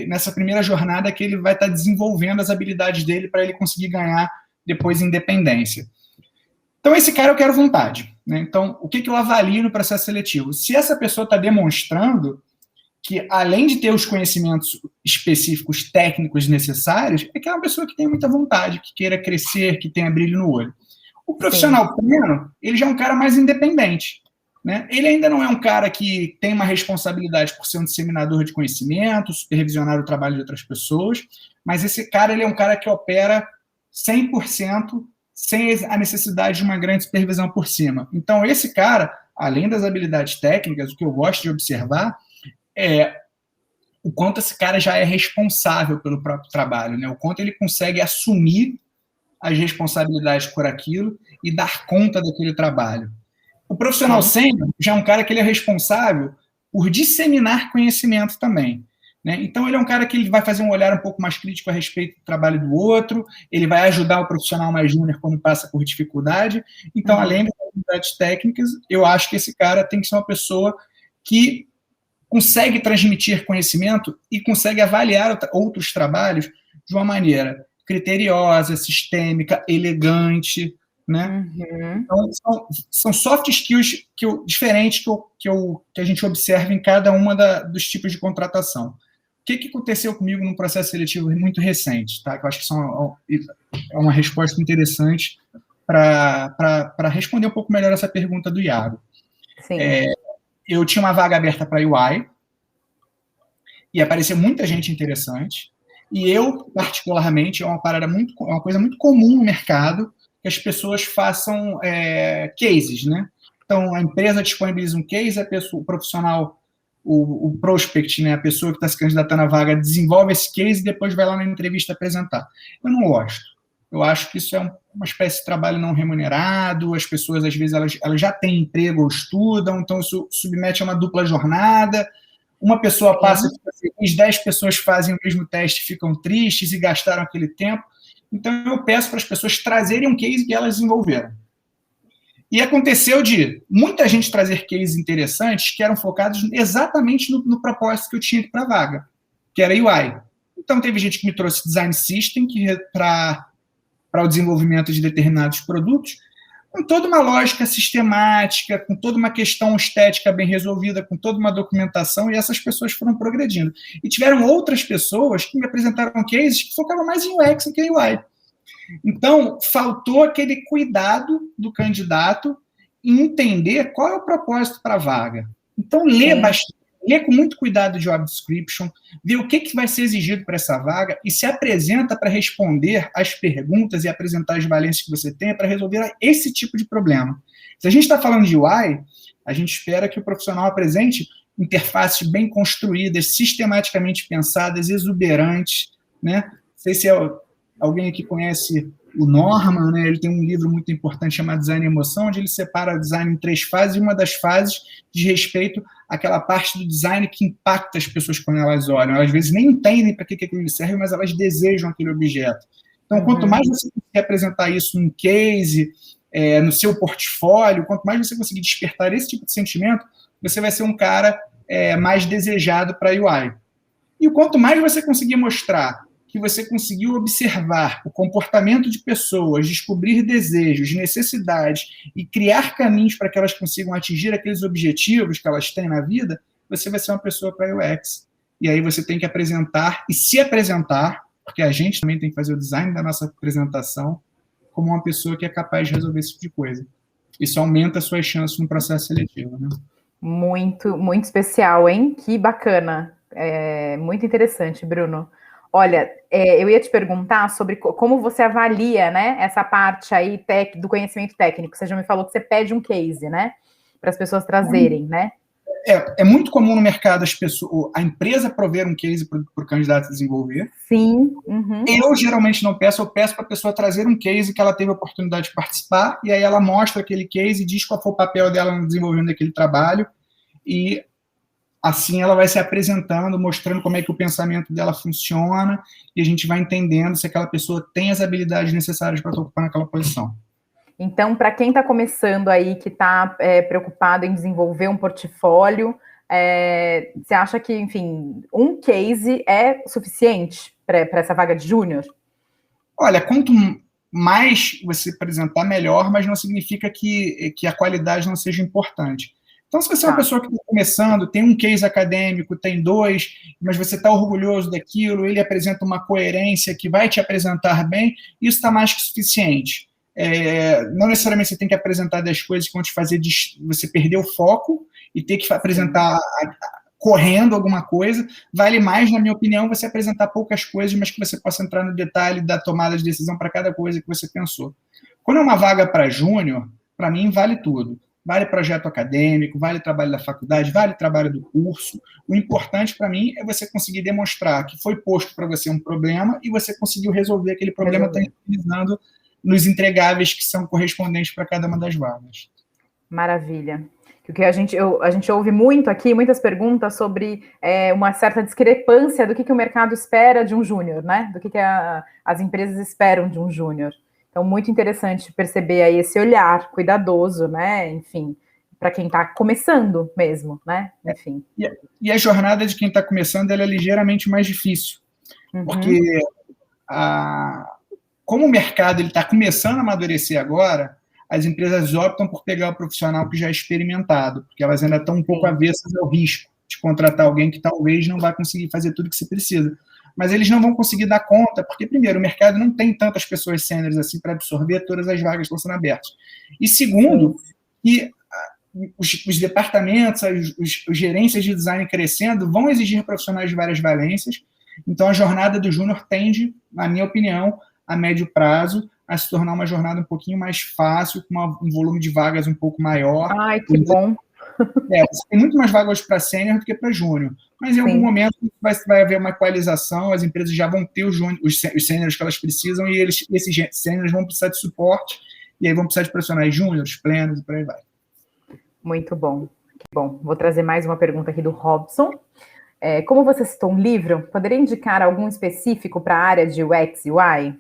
nessa primeira jornada que ele vai estar desenvolvendo as habilidades dele para ele conseguir ganhar depois independência. Então, esse cara eu quero vontade, né? Então, o que eu avalio no processo seletivo? Se essa pessoa está demonstrando que, além de ter os conhecimentos específicos, técnicos necessários, é que é uma pessoa que tem muita vontade, que queira crescer, que tenha brilho no olho. O profissional pleno, ele já é um cara mais independente, né? Ele ainda não é um cara que tem uma responsabilidade por ser um disseminador de conhecimento, supervisionar o trabalho de outras pessoas, mas esse cara, ele é um cara que opera 100% sem a necessidade de uma grande supervisão por cima. Então, esse cara, além das habilidades técnicas, o que eu gosto de observar é o quanto esse cara já é responsável pelo próprio trabalho, né? O quanto ele consegue assumir as responsabilidades por aquilo e dar conta daquele trabalho. O profissional sênior já é um cara que ele é responsável por disseminar conhecimento também, né? Então, ele é um cara que ele vai fazer um olhar um pouco mais crítico a respeito do trabalho do outro, ele vai ajudar o profissional mais júnior quando passa por dificuldade. Então, além das habilidades técnicas, eu acho que esse cara tem que ser uma pessoa que consegue transmitir conhecimento e consegue avaliar outros trabalhos de uma maneira criteriosa, sistêmica, elegante, né? Então, são soft skills diferentes que a gente observa em cada uma dos tipos de contratação. O que aconteceu comigo num processo seletivo muito recente, tá? Que eu acho que é uma resposta interessante para responder um pouco melhor essa pergunta do Iago. Sim. Eu tinha uma vaga aberta para UI e apareceu muita gente interessante. E eu, particularmente, é uma coisa muito comum no mercado que as pessoas façam cases, né? Então, a empresa disponibiliza um case, o profissional, o prospect, né, a pessoa que está se candidatando à vaga, desenvolve esse case e depois vai lá na entrevista apresentar. Eu não gosto. Eu acho que isso é uma espécie de trabalho não remunerado, as pessoas, às vezes, elas já têm emprego ou estudam, então isso submete a uma dupla jornada. Uma pessoa passa e fica feliz, 10 pessoas fazem o mesmo teste e ficam tristes e gastaram aquele tempo. Então, eu peço para as pessoas trazerem um case que elas desenvolveram. E aconteceu de muita gente trazer cases interessantes que eram focados exatamente no propósito que eu tinha para a vaga, que era UI. Então, teve gente que me trouxe design system para o desenvolvimento de determinados produtos, com toda uma lógica sistemática, com toda uma questão estética bem resolvida, com toda uma documentação, e essas pessoas foram progredindo. E tiveram outras pessoas que me apresentaram cases que focavam mais em UX do que em UI. Então, faltou aquele cuidado do candidato em entender qual é o propósito para a vaga. Então, lê bastante. Lê com muito cuidado o job description, vê o que vai ser exigido para essa vaga e se apresenta para responder as perguntas e apresentar as valências que você tem para resolver esse tipo de problema. Se a gente está falando de UI, a gente espera que o profissional apresente interfaces bem construídas, sistematicamente pensadas, exuberantes, né? Não sei se alguém aqui conhece o Norman, né? Ele tem um livro muito importante chamado Design e Emoção, onde ele separa o design em 3 fases, e uma das fases diz respeito àquela parte do design que impacta as pessoas quando elas olham. Elas, às vezes, nem entendem para que aquilo serve, mas elas desejam aquele objeto. Então, quanto mais você conseguir apresentar isso num case, no seu portfólio, quanto mais você conseguir despertar esse tipo de sentimento, você vai ser um cara mais desejado para a UI. E o quanto mais você conseguir mostrar que você conseguiu observar o comportamento de pessoas, descobrir desejos, necessidades e criar caminhos para que elas consigam atingir aqueles objetivos que elas têm na vida, você vai ser uma pessoa para UX. E aí você tem que apresentar e se apresentar, porque a gente também tem que fazer o design da nossa apresentação como uma pessoa que é capaz de resolver esse tipo de coisa. Isso aumenta as suas chances no processo seletivo, né? Muito, muito especial, hein? Que bacana. Muito interessante, Bruno. Olha, eu ia te perguntar sobre como você avalia, né, essa parte aí do conhecimento técnico. Você já me falou que você pede um case, né, para as pessoas trazerem, né? É muito comum no mercado a empresa prover um case para o candidato desenvolver. Sim. Uhum. Eu geralmente não peço, eu peço para a pessoa trazer um case que ela teve a oportunidade de participar, e aí ela mostra aquele case e diz qual foi o papel dela no desenvolvimento daquele trabalho, e assim ela vai se apresentando, mostrando como é que o pensamento dela funciona, e a gente vai entendendo se aquela pessoa tem as habilidades necessárias para ocupar naquela posição. Então, para quem está começando aí, que está preocupado em desenvolver um portfólio, você acha que, enfim, um case é suficiente para essa vaga de júnior? Olha, quanto mais você apresentar, melhor, mas não significa que a qualidade não seja importante. Então, se você é uma pessoa que está começando, tem um case acadêmico, tem 2, mas você está orgulhoso daquilo, ele apresenta uma coerência que vai te apresentar bem, isso está mais que suficiente. Não necessariamente você tem que apresentar 10 coisas que vão te fazer você perder o foco e ter que apresentar correndo alguma coisa. Vale mais, na minha opinião, você apresentar poucas coisas, mas que você possa entrar no detalhe da tomada de decisão para cada coisa que você pensou. Quando é uma vaga para júnior, para mim vale tudo. Vale projeto acadêmico, vale trabalho da faculdade, vale trabalho do curso. O importante para mim é você conseguir demonstrar que foi posto para você um problema e você conseguiu resolver aquele problema utilizando nos entregáveis que são correspondentes para cada uma das vagas. Maravilha. Porque a gente ouve muito aqui, muitas perguntas sobre uma certa discrepância do que o mercado espera de um júnior, né? Do que as empresas esperam de um júnior. Então, muito interessante perceber aí esse olhar cuidadoso, né? Enfim, para quem está começando mesmo, né? Enfim. E a jornada de quem está começando ela é ligeiramente mais difícil. Porque como o mercado está começando a amadurecer agora, as empresas optam por pegar o profissional que já é experimentado, porque elas ainda estão um pouco avessas ao risco de contratar alguém que talvez não vai conseguir fazer tudo que você precisa. Mas eles não vão conseguir dar conta, porque, primeiro, o mercado não tem tantas pessoas sêniores assim para absorver todas as vagas que estão sendo abertas. E, segundo, que os departamentos, os gerências de design crescendo vão exigir profissionais de várias valências. Então, a jornada do júnior tende, na minha opinião, a médio prazo, a se tornar uma jornada um pouquinho mais fácil, com um volume de vagas um pouco maior. Ai, que bom! Você tem muito mais vagas para sênior do que para júnior. Mas, em algum momento, vai haver uma equalização, as empresas já vão ter os sêniores que elas precisam, e esses sêniores vão precisar de suporte, e aí vão precisar de profissionais júniores, plenos, e por aí vai. Muito bom. Bom, vou trazer mais uma pergunta aqui do Robson. Como você citou um livro, poderia indicar algum específico para a área de UX e UI?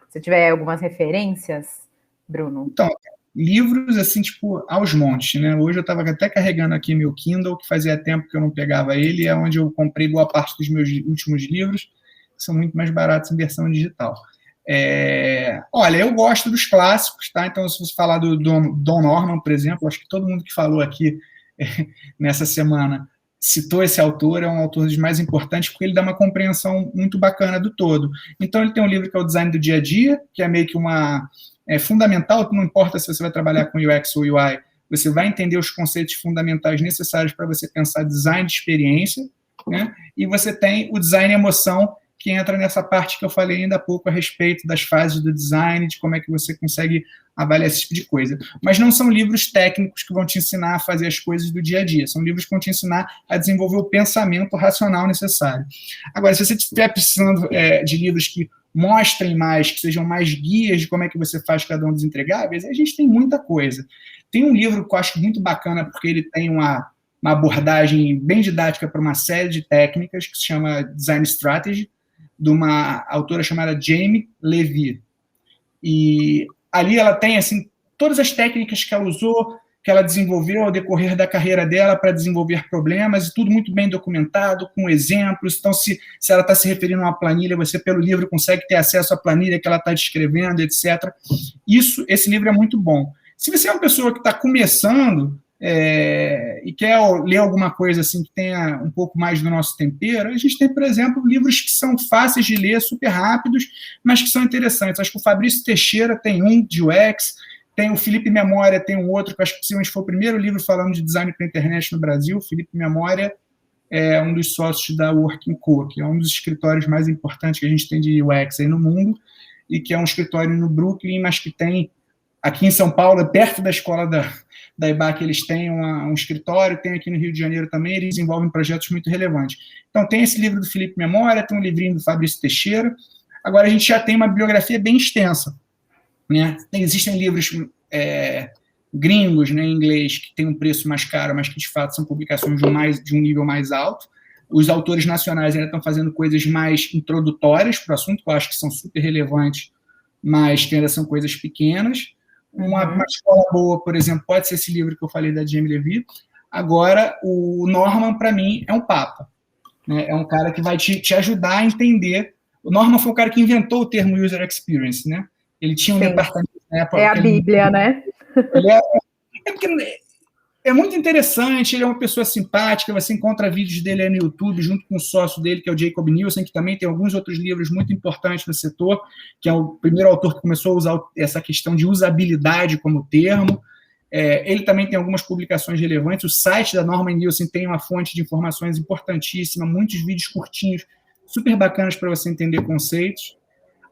Se tiver algumas referências, Bruno. Então, livros, assim, tipo, aos montes, né? Hoje eu estava até carregando aqui meu Kindle, que fazia tempo que eu não pegava ele, é onde eu comprei boa parte dos meus últimos livros, que são muito mais baratos em versão digital. Olha, eu gosto dos clássicos, tá? Então, se você falar do Don Norman, por exemplo, acho que todo mundo que falou aqui nessa semana citou esse autor, é um autor dos mais importantes, porque ele dá uma compreensão muito bacana do todo. Então, ele tem um livro que é o Design do Dia a Dia, que é meio que fundamental, não importa se você vai trabalhar com UX ou UI, você vai entender os conceitos fundamentais necessários para você pensar design de experiência, né? E você tem o Design Emoção, que entra nessa parte que eu falei ainda há pouco a respeito das fases do design, de como é que você consegue avaliar esse tipo de coisa. Mas não são livros técnicos que vão te ensinar a fazer as coisas do dia a dia, são livros que vão te ensinar a desenvolver o pensamento racional necessário. Agora, se você estiver precisando de livros que mostrem mais, que sejam mais guias de como é que você faz cada um dos entregáveis, a gente tem muita coisa. Tem um livro que eu acho muito bacana, porque ele tem uma abordagem bem didática para uma série de técnicas, que se chama Design Strategy, de uma autora chamada Jamie Levy. E ali ela tem assim, todas as técnicas que ela usou, que ela desenvolveu ao decorrer da carreira dela para desenvolver problemas, e tudo muito bem documentado, com exemplos. Então, se ela está se referindo a uma planilha, você, pelo livro, consegue ter acesso à planilha que ela está descrevendo, etc. Esse livro é muito bom. Se você é uma pessoa que está começando e quer ler alguma coisa assim que tenha um pouco mais do nosso tempero, a gente tem, por exemplo, livros que são fáceis de ler, super rápidos, mas que são interessantes. Acho que o Fabrício Teixeira tem um de UX, tem o Felipe Memória, tem um outro, que acho que possivelmente foi o primeiro livro falando de design para a internet no Brasil. O Felipe Memória é um dos sócios da Working Co, que é um dos escritórios mais importantes que a gente tem de UX aí no mundo, e que é um escritório no Brooklyn, mas que tem aqui em São Paulo, perto da escola da IBAC, eles têm um escritório, tem aqui no Rio de Janeiro também, eles desenvolvem projetos muito relevantes. Então, tem esse livro do Felipe Memória, tem um livrinho do Fabrício Teixeira. Agora, a gente já tem uma bibliografia bem extensa, né? Existem livros gringos, né, em inglês, que tem um preço mais caro, mas que, de fato, são publicações de um nível mais alto. Os autores nacionais ainda estão fazendo coisas mais introdutórias para o assunto, que eu acho que são super relevantes, mas que ainda são coisas pequenas. Uma escola boa, por exemplo, pode ser esse livro que eu falei da Jamie Levy. Agora, o Norman, para mim, é um papa, né? É um cara que vai te ajudar a entender. O Norman foi o cara que inventou o termo User Experience, né? Ele tinha um departamento na época. É a Bíblia, né? É muito interessante, ele é uma pessoa simpática, você encontra vídeos dele aí no YouTube, junto com o sócio dele, que é o Jacob Nielsen, que também tem alguns outros livros muito importantes no setor, que é o primeiro autor que começou a usar essa questão de usabilidade como termo. Ele também tem algumas publicações relevantes. O site da Norman Nielsen tem uma fonte de informações importantíssima, muitos vídeos curtinhos, super bacanas para você entender conceitos.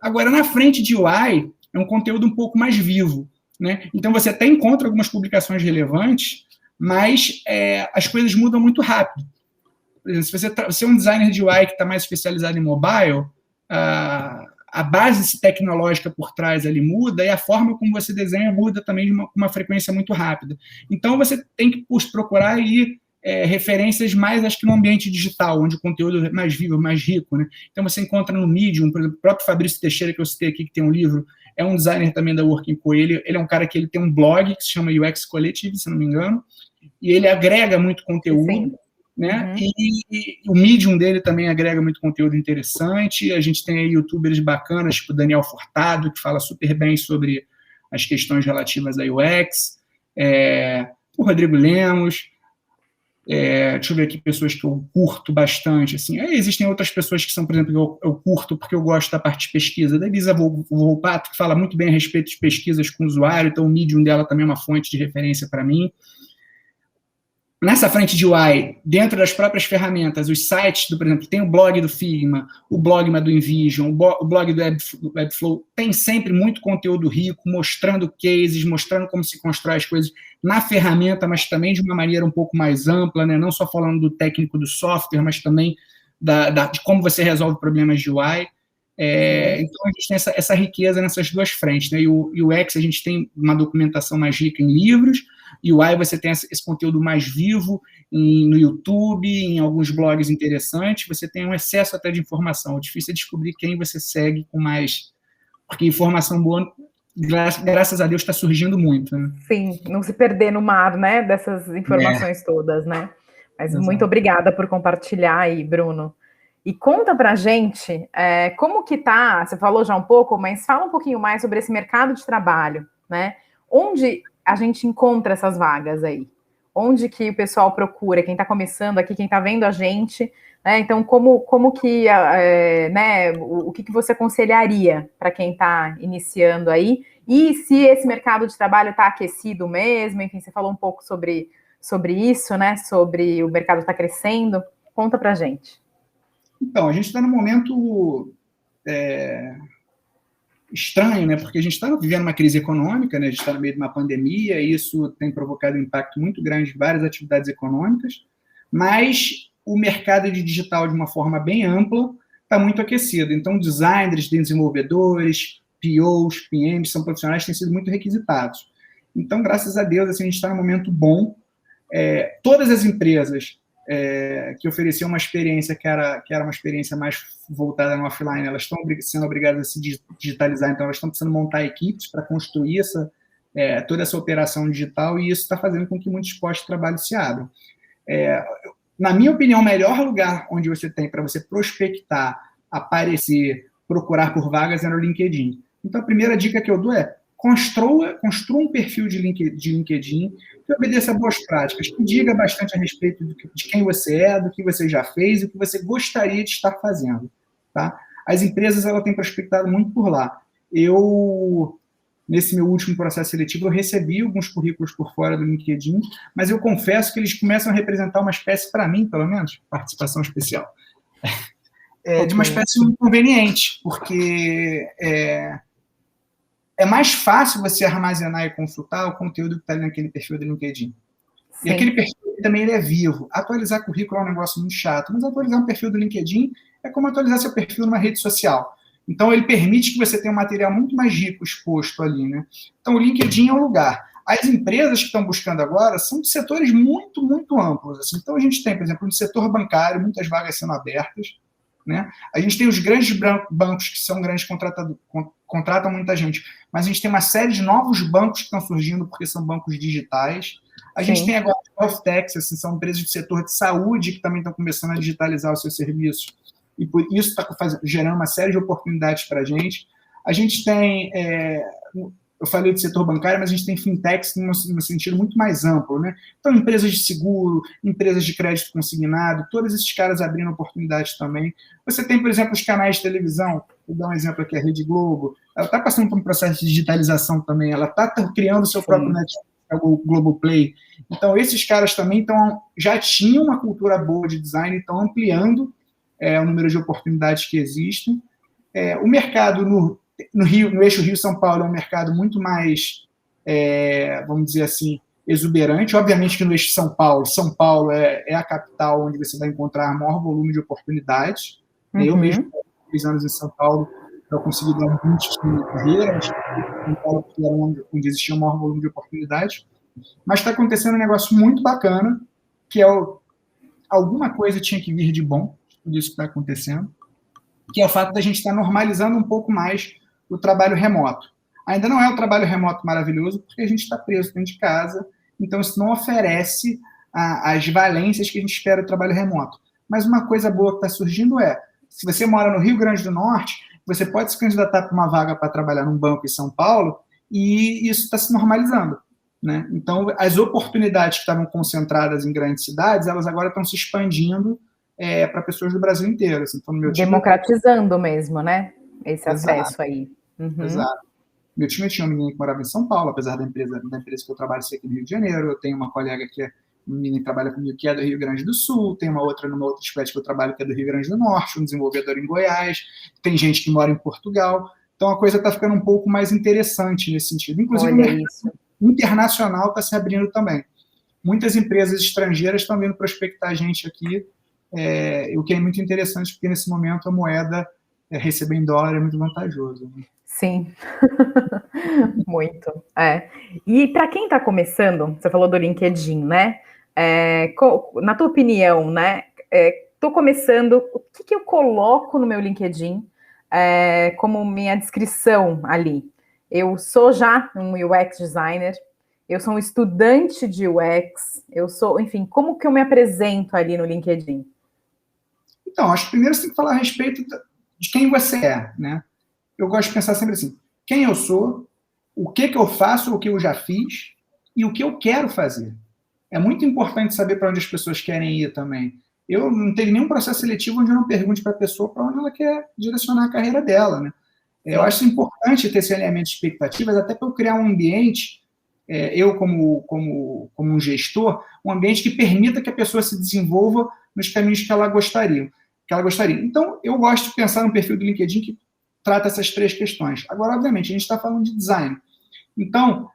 Agora, na frente de UI, é um conteúdo um pouco mais vivo, né? Então, você até encontra algumas publicações relevantes, mas as coisas mudam muito rápido. Por exemplo, se você é um designer de UI que está mais especializado em mobile, a base tecnológica por trás ali muda, e a forma como você desenha muda também de uma frequência muito rápida. Então, você tem que procurar aí referências mais, acho que no ambiente digital, onde o conteúdo é mais vivo, mais rico, né? Então, você encontra no Medium, por exemplo, o próprio Fabrício Teixeira, que eu citei aqui, que tem um livro, é um designer também da Working Co. Ele é um cara que ele tem um blog que se chama UX Collective, se não me engano, e ele agrega muito conteúdo, né? E o Medium dele também agrega muito conteúdo interessante. A gente tem aí youtubers bacanas, tipo o Daniel Furtado, que fala super bem sobre as questões relativas a UX, o Rodrigo Lemos, deixa eu ver aqui pessoas que eu curto bastante, assim. Existem outras pessoas que são, por exemplo, eu curto porque eu gosto da parte de pesquisa, da Elisa Volpato, que fala muito bem a respeito de pesquisas com o usuário, então o Medium dela também é uma fonte de referência para mim. Nessa frente de UI, dentro das próprias ferramentas, os sites, por exemplo, tem o blog do Figma, o blog do InVision, o blog do Webflow, tem sempre muito conteúdo rico, mostrando cases, mostrando como se constrói as coisas na ferramenta, mas também de uma maneira um pouco mais ampla, né? Não só falando do técnico do software, mas também de como você resolve problemas de UI. Então, a gente tem essa riqueza nessas duas frentes, né? E o UX, a gente tem uma documentação mais rica em livros, e o UI você tem esse conteúdo mais vivo no YouTube, em alguns blogs interessantes, você tem um excesso até de informação. É difícil descobrir quem você segue com mais... Porque informação boa, graças a Deus, está surgindo muito, né? Sim, não se perder no mar, né, dessas informações todas, né? Mas exato. Muito obrigada por compartilhar aí, Bruno. E conta pra gente como que tá, você falou já um pouco, mas fala um pouquinho mais sobre esse mercado de trabalho, né? Onde a gente encontra essas vagas aí? Onde que o pessoal procura? Quem está começando aqui, quem está vendo a gente, né? Então, como que, né, o que você aconselharia para quem está iniciando aí? E se esse mercado de trabalho está aquecido mesmo? Enfim, você falou um pouco sobre isso, né? Sobre o mercado está crescendo. Conta para a gente. Então, a gente está num momento estranho, né? Porque a gente está vivendo uma crise econômica, né? A gente está no meio de uma pandemia, e isso tem provocado um impacto muito grande em várias atividades econômicas, mas o mercado de digital, de uma forma bem ampla, está muito aquecido. Então, designers, desenvolvedores, POs, PMs, são profissionais que têm sido muito requisitados. Então, graças a Deus, assim, a gente está num momento bom. Todas as empresas que ofereciam uma experiência que era uma experiência mais voltada no offline, elas estão sendo obrigadas a se digitalizar, então elas estão precisando montar equipes para construir toda essa operação digital, e isso está fazendo com que muitos postos de trabalho se abram. Na minha opinião, o melhor lugar onde você tem para você prospectar, aparecer, procurar por vagas é no LinkedIn. Então, a primeira dica que eu dou é construa um perfil de LinkedIn que obedeça a boas práticas, que diga bastante a respeito de quem você é, do que você já fez e o que você gostaria de estar fazendo. Tá? As empresas têm prospectado muito por lá. Nesse meu último processo seletivo, eu recebi alguns currículos por fora do LinkedIn, mas eu confesso que eles começam a representar uma espécie, para mim, pelo menos, participação especial, de uma espécie inconveniente, porque é mais fácil você armazenar e consultar o conteúdo que está ali naquele perfil do LinkedIn. Sim. E aquele perfil também ele é vivo. Atualizar currículo é um negócio muito chato, mas atualizar um perfil do LinkedIn é como atualizar seu perfil numa rede social. Então, ele permite que você tenha um material muito mais rico exposto ali, né? Então, o LinkedIn é um lugar. As empresas que estão buscando agora são de setores muito, muito amplos. Assim. Então, a gente tem, por exemplo, no setor bancário, muitas vagas sendo abertas, né? A gente tem os grandes bancos, que são grandes contratam muita gente, mas a gente tem uma série de novos bancos que estão surgindo porque são bancos digitais. A gente tem agora health techs, assim, são empresas do setor de saúde que também estão começando a digitalizar os seus serviços, e por isso está gerando uma série de oportunidades para a gente. A gente tem, eu falei do setor bancário, mas a gente tem fintechs no sentido muito mais amplo, né? Então, empresas de seguro, empresas de crédito consignado, todos esses caras abrindo oportunidades também. Você tem, por exemplo, os canais de televisão, vou dar um exemplo aqui, a Rede Globo, ela está passando por um processo de digitalização também, ela está criando o seu próprio Netflix, o Globoplay. Então, esses caras também já tinham uma cultura boa de design e estão ampliando o número de oportunidades que existem. O mercado no eixo Rio-São Paulo é um mercado muito mais, vamos dizer assim, exuberante. Obviamente que no eixo São Paulo é a capital onde você vai encontrar maior volume de oportunidades. Uhum. Eu mesmo, 3 anos em São Paulo, eu consegui dar um boost na carreira, mas São Paulo era onde existia o maior volume de oportunidades. Mas está acontecendo um negócio muito bacana, que é alguma coisa tinha que vir de bom, tudo isso que está acontecendo, que é o fato da gente estar normalizando um pouco mais o trabalho remoto. Ainda não é um trabalho remoto maravilhoso, porque a gente está preso dentro de casa, então isso não oferece as valências que a gente espera do trabalho remoto. Mas uma coisa boa que está surgindo se você mora no Rio Grande do Norte, você pode se candidatar para uma vaga para trabalhar num banco em São Paulo, e isso está se normalizando. Né? Então, as oportunidades que estavam concentradas em grandes cidades, elas agora estão se expandindo para pessoas do Brasil inteiro. Assim. Então, democratizando mesmo, né? Esse acesso aí. Uhum. Exato. Meu time tinha um menino que morava em São Paulo, apesar da empresa que eu trabalho ser aqui no Rio de Janeiro. Eu tenho uma colega que um menino que trabalha comigo que é do Rio Grande do Sul, tem uma outra numa outra espécie que eu trabalho que é do Rio Grande do Norte, um desenvolvedor em Goiás, tem gente que mora em Portugal. Então, a coisa está ficando um pouco mais interessante nesse sentido. Inclusive, o internacional está se abrindo também. Muitas empresas estrangeiras estão vindo prospectar a gente aqui, o que é muito interessante, porque nesse momento a moeda receber em dólar é muito vantajoso. Né? Sim, muito. E para quem está começando, você falou do LinkedIn, né? Na tua opinião, né? Estou começando, o que eu coloco no meu LinkedIn como minha descrição ali? Eu sou já um UX designer, eu sou um estudante de UX, enfim, como que eu me apresento ali no LinkedIn? Então, acho que primeiro você tem que falar a respeito de quem você é, né? Eu gosto de pensar sempre assim, quem eu sou, o que eu faço, o que eu já fiz e o que eu quero fazer. É muito importante saber para onde as pessoas querem ir também. Eu não teve nenhum processo seletivo onde eu não pergunte para a pessoa para onde ela quer direcionar a carreira dela, né? Eu acho importante ter esse alinhamento de expectativas, até para eu criar um ambiente, eu como um gestor, um ambiente que permita que a pessoa se desenvolva nos caminhos que ela gostaria. Então, eu gosto de pensar no perfil do LinkedIn que trata essas 3 questões. Agora, obviamente, a gente está falando de design. Então,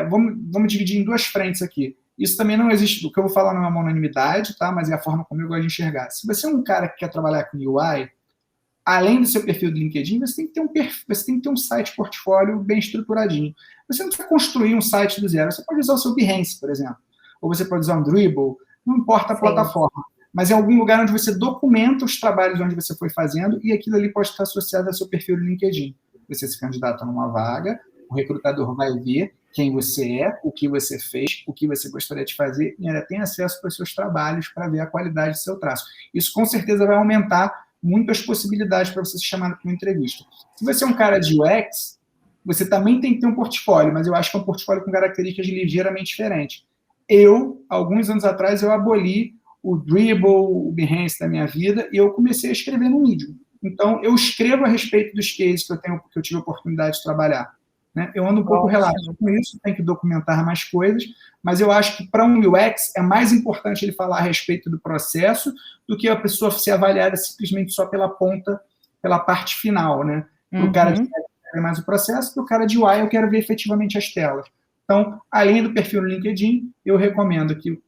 vamos dividir em 2 frentes aqui. Isso também não existe, o que eu vou falar não é uma unanimidade, tá? Mas é a forma como eu gosto de enxergar. Se você é um cara que quer trabalhar com UI, além do seu perfil do LinkedIn, você tem que ter um site portfólio bem estruturadinho. Você não precisa construir um site do zero. Você pode usar o seu Behance, por exemplo. Ou você pode usar um Dribbble, não importa a plataforma. Mas é algum lugar onde você documenta os trabalhos onde você foi fazendo e aquilo ali pode estar associado ao seu perfil do LinkedIn. Você se candidata numa vaga, o recrutador vai ver quem você é, o que você fez, o que você gostaria de fazer e ainda tem acesso para os seus trabalhos para ver a qualidade do seu traço. Isso com certeza vai aumentar muito as possibilidades para você ser chamado para uma entrevista. Se você é um cara de UX, você também tem que ter um portfólio, mas eu acho que é um portfólio com características ligeiramente diferentes. Alguns anos atrás, eu aboli o Dribbble, o Behance da minha vida, e eu comecei a escrever no Medium. Então, eu escrevo a respeito dos cases que eu tive a oportunidade de trabalhar. Né? Eu ando um pouco relativo com isso, tem que documentar mais coisas, mas eu acho que para um UX é mais importante ele falar a respeito do processo do que a pessoa ser avaliada simplesmente só pela parte final. Né? Para o cara de UX, eu quero mais o processo, para o cara de UI, eu quero ver efetivamente as telas. Então, além do perfil no LinkedIn, eu recomendo que o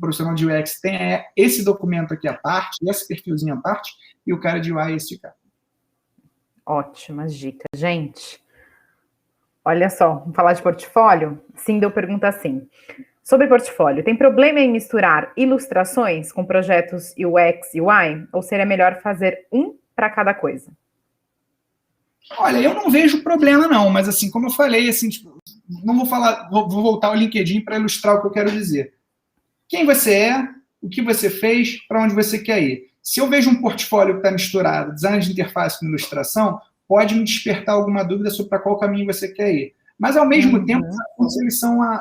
profissional de UX tenha esse documento aqui à parte, esse perfilzinho à parte, e o cara de UI esse cara. Ótimas dicas, gente. Olha só, vamos falar de portfólio? Sindel pergunta assim, sobre portfólio, tem problema em misturar ilustrações com projetos UX e UI? Ou seria melhor fazer um para cada coisa? Olha, eu não vejo problema não, mas assim, como eu falei, assim, tipo, não vou falar, vou voltar ao LinkedIn para ilustrar o que eu quero dizer. Quem você é, o que você fez, para onde você quer ir. Se eu vejo um portfólio que está misturado, design de interface com ilustração, pode me despertar alguma dúvida sobre para qual caminho você quer ir. Mas, ao mesmo tempo,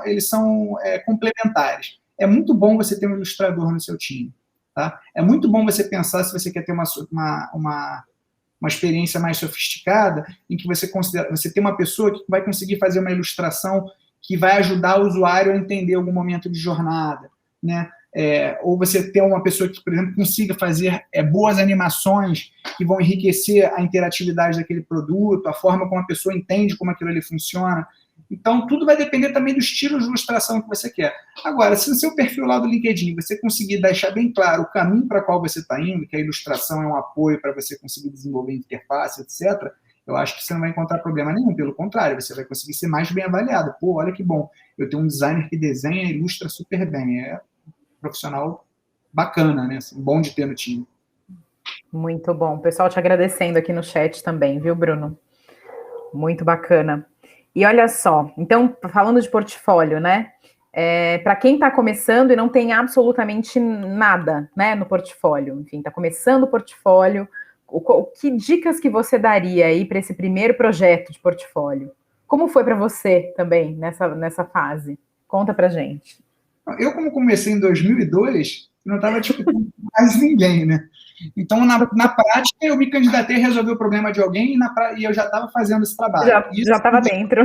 eles são complementares. É muito bom você ter um ilustrador no seu time. Tá? É muito bom você pensar se você quer ter uma experiência mais sofisticada, em que você tem uma pessoa que vai conseguir fazer uma ilustração que vai ajudar o usuário a entender algum momento de jornada. Né? Ou você ter uma pessoa que, por exemplo, consiga fazer boas animações que vão enriquecer a interatividade daquele produto, a forma como a pessoa entende como aquilo ali funciona. Então, tudo vai depender também do estilo de ilustração que você quer. Agora, se no seu perfil lá do LinkedIn você conseguir deixar bem claro o caminho para qual você está indo, que a ilustração é um apoio para você conseguir desenvolver interface, etc., eu acho que você não vai encontrar problema nenhum. Pelo contrário, você vai conseguir ser mais bem avaliado. Pô, olha que bom. Eu tenho um designer que desenha e ilustra super bem. Profissional bacana, né? Assim, bom de ter no time. Muito bom. O pessoal te agradecendo aqui no chat também, viu, Bruno? Muito bacana. E olha só, então, falando de portfólio, né? Para quem está começando e não tem absolutamente nada, né, no portfólio, enfim, está começando o portfólio, que dicas que você daria aí para esse primeiro projeto de portfólio? Como foi para você também nessa fase? Conta pra gente. Eu, como comecei em 2002, não estava discutindo com quase ninguém, né? Então, na prática, eu me candidatei a resolver o problema de alguém e eu já estava fazendo esse trabalho. Já estava dentro.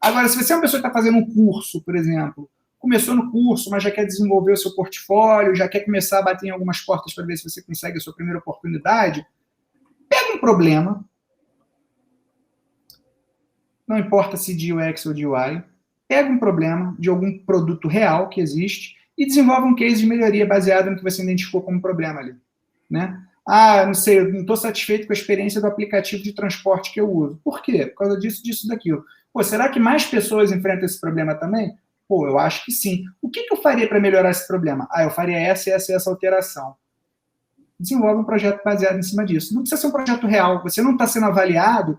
Agora, se você é uma pessoa que está fazendo um curso, por exemplo, começou no curso, mas já quer desenvolver o seu portfólio, já quer começar a bater em algumas portas para ver se você consegue a sua primeira oportunidade, pega um problema, não importa se de UX ou de UI, pega um problema de algum produto real que existe e desenvolve um case de melhoria baseado no que você identificou como problema ali. Né? Não sei, eu não estou satisfeito com a experiência do aplicativo de transporte que eu uso. Por quê? Por causa disso, daquilo. Pô, será que mais pessoas enfrentam esse problema também? Pô, eu acho que sim. O que eu faria para melhorar esse problema? Eu faria essa alteração. Desenvolve um projeto baseado em cima disso. Não precisa ser um projeto real. Você não está sendo avaliado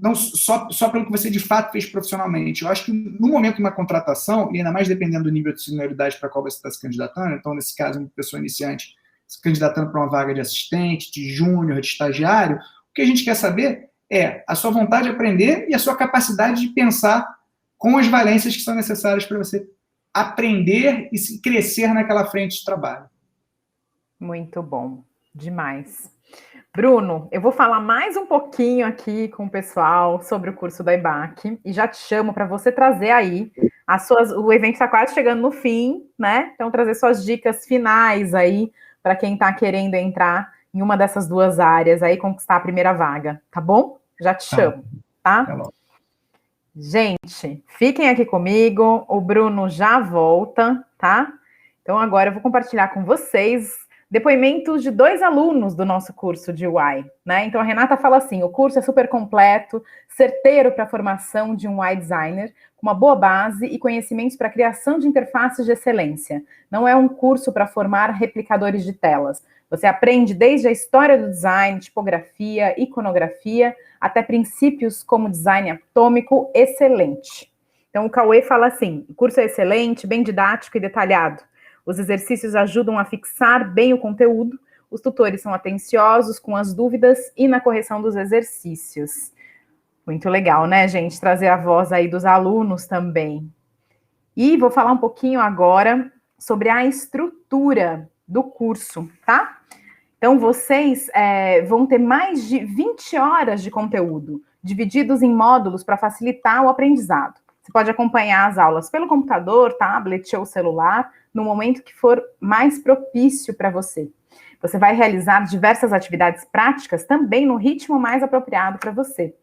não só pelo que você de fato fez profissionalmente. Eu acho que no momento de uma contratação, e ainda mais dependendo do nível de senioridade para qual você está se candidatando, então, nesse caso, uma pessoa iniciante se candidatando para uma vaga de assistente, de júnior, de estagiário, o que a gente quer saber é a sua vontade de aprender e a sua capacidade de pensar com as valências que são necessárias para você aprender e crescer naquela frente de trabalho. Muito bom, demais. Bruno, eu vou falar mais um pouquinho aqui com o pessoal sobre o curso da EBAC e já te chamo para você trazer aí o evento está quase chegando no fim, né? Então, trazer suas dicas finais aí para quem está querendo entrar em uma dessas duas áreas aí, conquistar a primeira vaga, tá bom? Já te chamo, tá? Gente, fiquem aqui comigo, o Bruno já volta, tá? Então, agora eu vou compartilhar com vocês depoimentos de 2 alunos do nosso curso de UI, né? Então, a Renata fala assim, o curso é super completo, certeiro para a formação de um UI designer, com uma boa base e conhecimentos para a criação de interfaces de excelência. Não é um curso para formar replicadores de telas. Você aprende desde a história do design, tipografia, iconografia, até princípios como design atômico excelente. Então, o Cauê fala assim, o curso é excelente, bem didático e detalhado. Os exercícios ajudam a fixar bem o conteúdo, os tutores são atenciosos com as dúvidas e na correção dos exercícios. Muito legal, né, gente? Trazer a voz aí dos alunos também. E vou falar um pouquinho agora sobre a estrutura do curso, tá? Então, vocês vão ter mais de 20 horas de conteúdo, divididos em módulos para facilitar o aprendizado. Você pode acompanhar as aulas pelo computador, tablet ou celular, no momento que for mais propício para você. Você vai realizar diversas atividades práticas também no ritmo mais apropriado para você.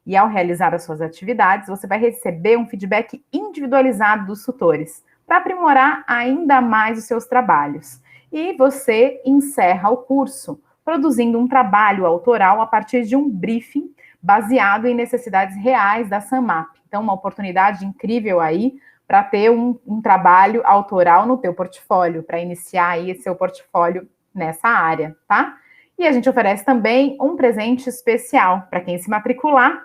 E ao realizar as suas atividades, você vai receber um feedback individualizado dos tutores, para aprimorar ainda mais os seus trabalhos. E você encerra o curso, produzindo um trabalho autoral a partir de um briefing baseado em necessidades reais da SAMAP. Então, uma oportunidade incrível aí para ter um trabalho autoral no teu portfólio, para iniciar aí seu portfólio nessa área, tá? E a gente oferece também um presente especial para quem se matricular.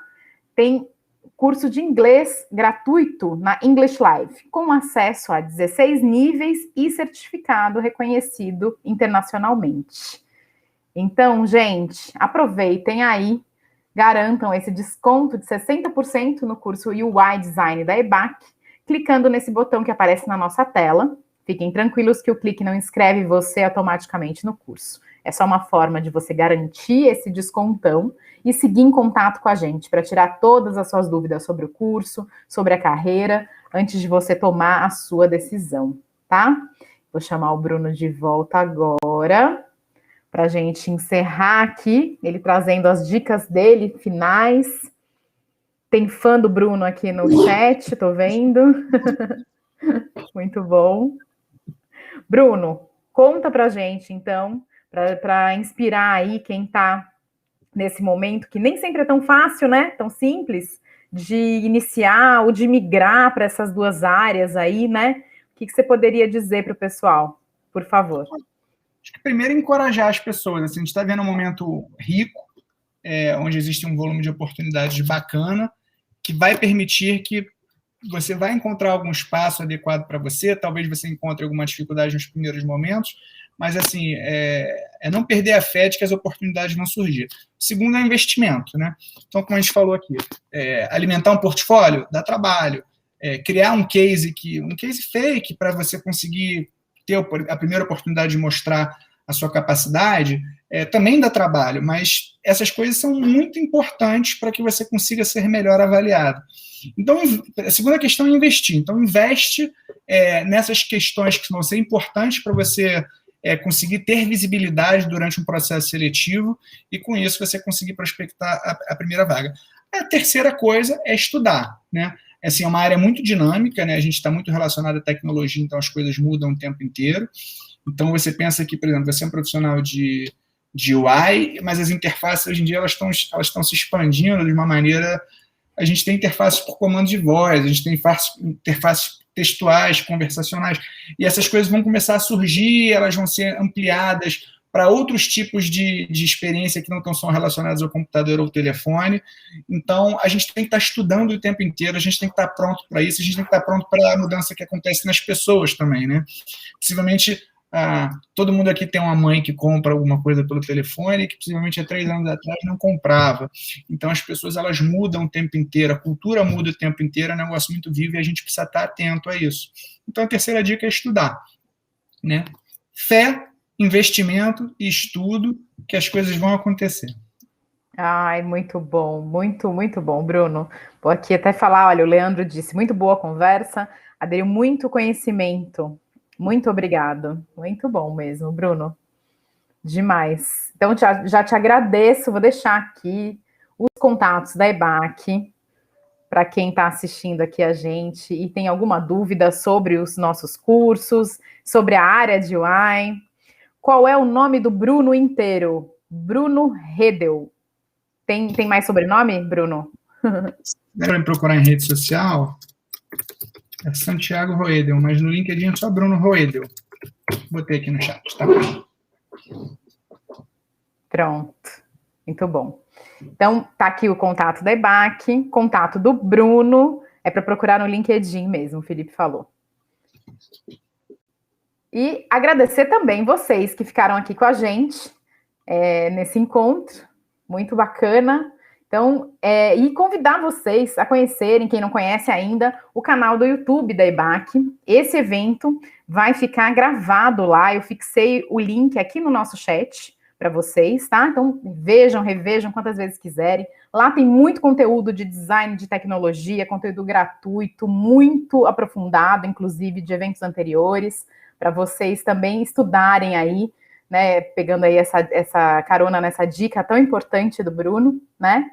Tem curso de inglês gratuito na English Live, com acesso a 16 níveis e certificado reconhecido internacionalmente. Então, gente, aproveitem aí, garantam esse desconto de 60% no curso UI Design da EBAC, clicando nesse botão que aparece na nossa tela. Fiquem tranquilos que o clique não inscreve você automaticamente no curso. É só uma forma de você garantir esse descontão e seguir em contato com a gente para tirar todas as suas dúvidas sobre o curso, sobre a carreira, antes de você tomar a sua decisão, tá? Vou chamar o Bruno de volta agora, para a gente encerrar aqui, ele trazendo as dicas dele finais. Tem fã do Bruno aqui no chat, tô vendo. Muito bom. Bruno, conta pra gente, então, para inspirar aí quem está nesse momento, que nem sempre é tão fácil, né? Tão simples, de iniciar ou de migrar para essas duas áreas aí, né? O que você poderia dizer para o pessoal, por favor? Acho que primeiro encorajar as pessoas. Assim, a gente está vendo um momento rico, onde existe um volume de oportunidades bacana, que vai permitir que você vai encontrar algum espaço adequado para você, talvez você encontre alguma dificuldade nos primeiros momentos, mas assim, não perder a fé de que as oportunidades vão surgir. Segundo é investimento, né? Então, como a gente falou aqui, alimentar um portfólio dá trabalho, criar um case fake para você conseguir ter a primeira oportunidade de mostrar a sua capacidade, também dá trabalho, mas essas coisas são muito importantes para que você consiga ser melhor avaliado. Então, a segunda questão é investir. Então, investe nessas questões que vão ser importantes para você conseguir ter visibilidade durante um processo seletivo e, com isso, você conseguir prospectar a primeira vaga. A terceira coisa é estudar, né? Assim, é uma área muito dinâmica, né? A gente está muito relacionado à tecnologia, então as coisas mudam o tempo inteiro. Então, você pensa que, por exemplo, você é um profissional de UI, mas as interfaces, hoje em dia, elas estão se expandindo de uma maneira... A gente tem interfaces por comando de voz, a gente tem interfaces textuais, conversacionais, e essas coisas vão começar a surgir, elas vão ser ampliadas para outros tipos de experiência que não estão só relacionados ao computador ou ao telefone. Então, a gente tem que estar estudando o tempo inteiro, a gente tem que estar pronto para isso, a gente tem que estar pronto para a mudança que acontece nas pessoas também, né? Possivelmente, todo mundo aqui tem uma mãe que compra alguma coisa pelo telefone que possivelmente há 3 anos atrás não comprava. Então, as pessoas, elas mudam o tempo inteiro, a cultura muda o tempo inteiro, é um negócio muito vivo e a gente precisa estar atento a isso. Então, a terceira dica é estudar, né? Fé, investimento e estudo, que as coisas vão acontecer. Ai, muito bom, muito bom, Bruno. Vou aqui até falar, olha, o Leandro disse, muito boa conversa, aderiu muito conhecimento. Muito obrigado. Muito bom mesmo, Bruno. Demais. Então, já te agradeço, vou deixar aqui os contatos da EBAC, para quem está assistindo aqui a gente e tem alguma dúvida sobre os nossos cursos, sobre a área de UI. Qual é o nome do Bruno inteiro? Bruno Redel. Tem mais sobrenome, Bruno? Para me procurar em rede social, é Santiago Roedel, mas no LinkedIn é só Bruno Roedel. Botei aqui no chat, tá? Pronto. Muito bom. Então, tá aqui o contato da EBAC, contato do Bruno, é para procurar no LinkedIn mesmo, o Felipe falou. E agradecer também vocês que ficaram aqui com a gente nesse encontro, muito bacana. Então, e convidar vocês a conhecerem, quem não conhece ainda, o canal do YouTube da EBAC. Esse evento vai ficar gravado lá, eu fixei o link aqui no nosso chat para vocês, tá? Então, vejam, revejam quantas vezes quiserem. Lá tem muito conteúdo de design, de tecnologia, conteúdo gratuito, muito aprofundado, inclusive de eventos anteriores, para vocês também estudarem aí, né? Pegando aí essa carona nessa dica tão importante do Bruno, né?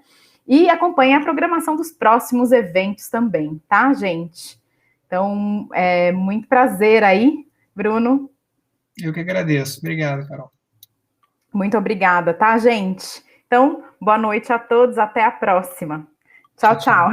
E acompanhem a programação dos próximos eventos também, tá, gente? Então, muito prazer aí, Bruno. Eu que agradeço. Obrigado, Carol. Muito obrigada, tá, gente? Então, boa noite a todos, até a próxima. Tchau, tchau.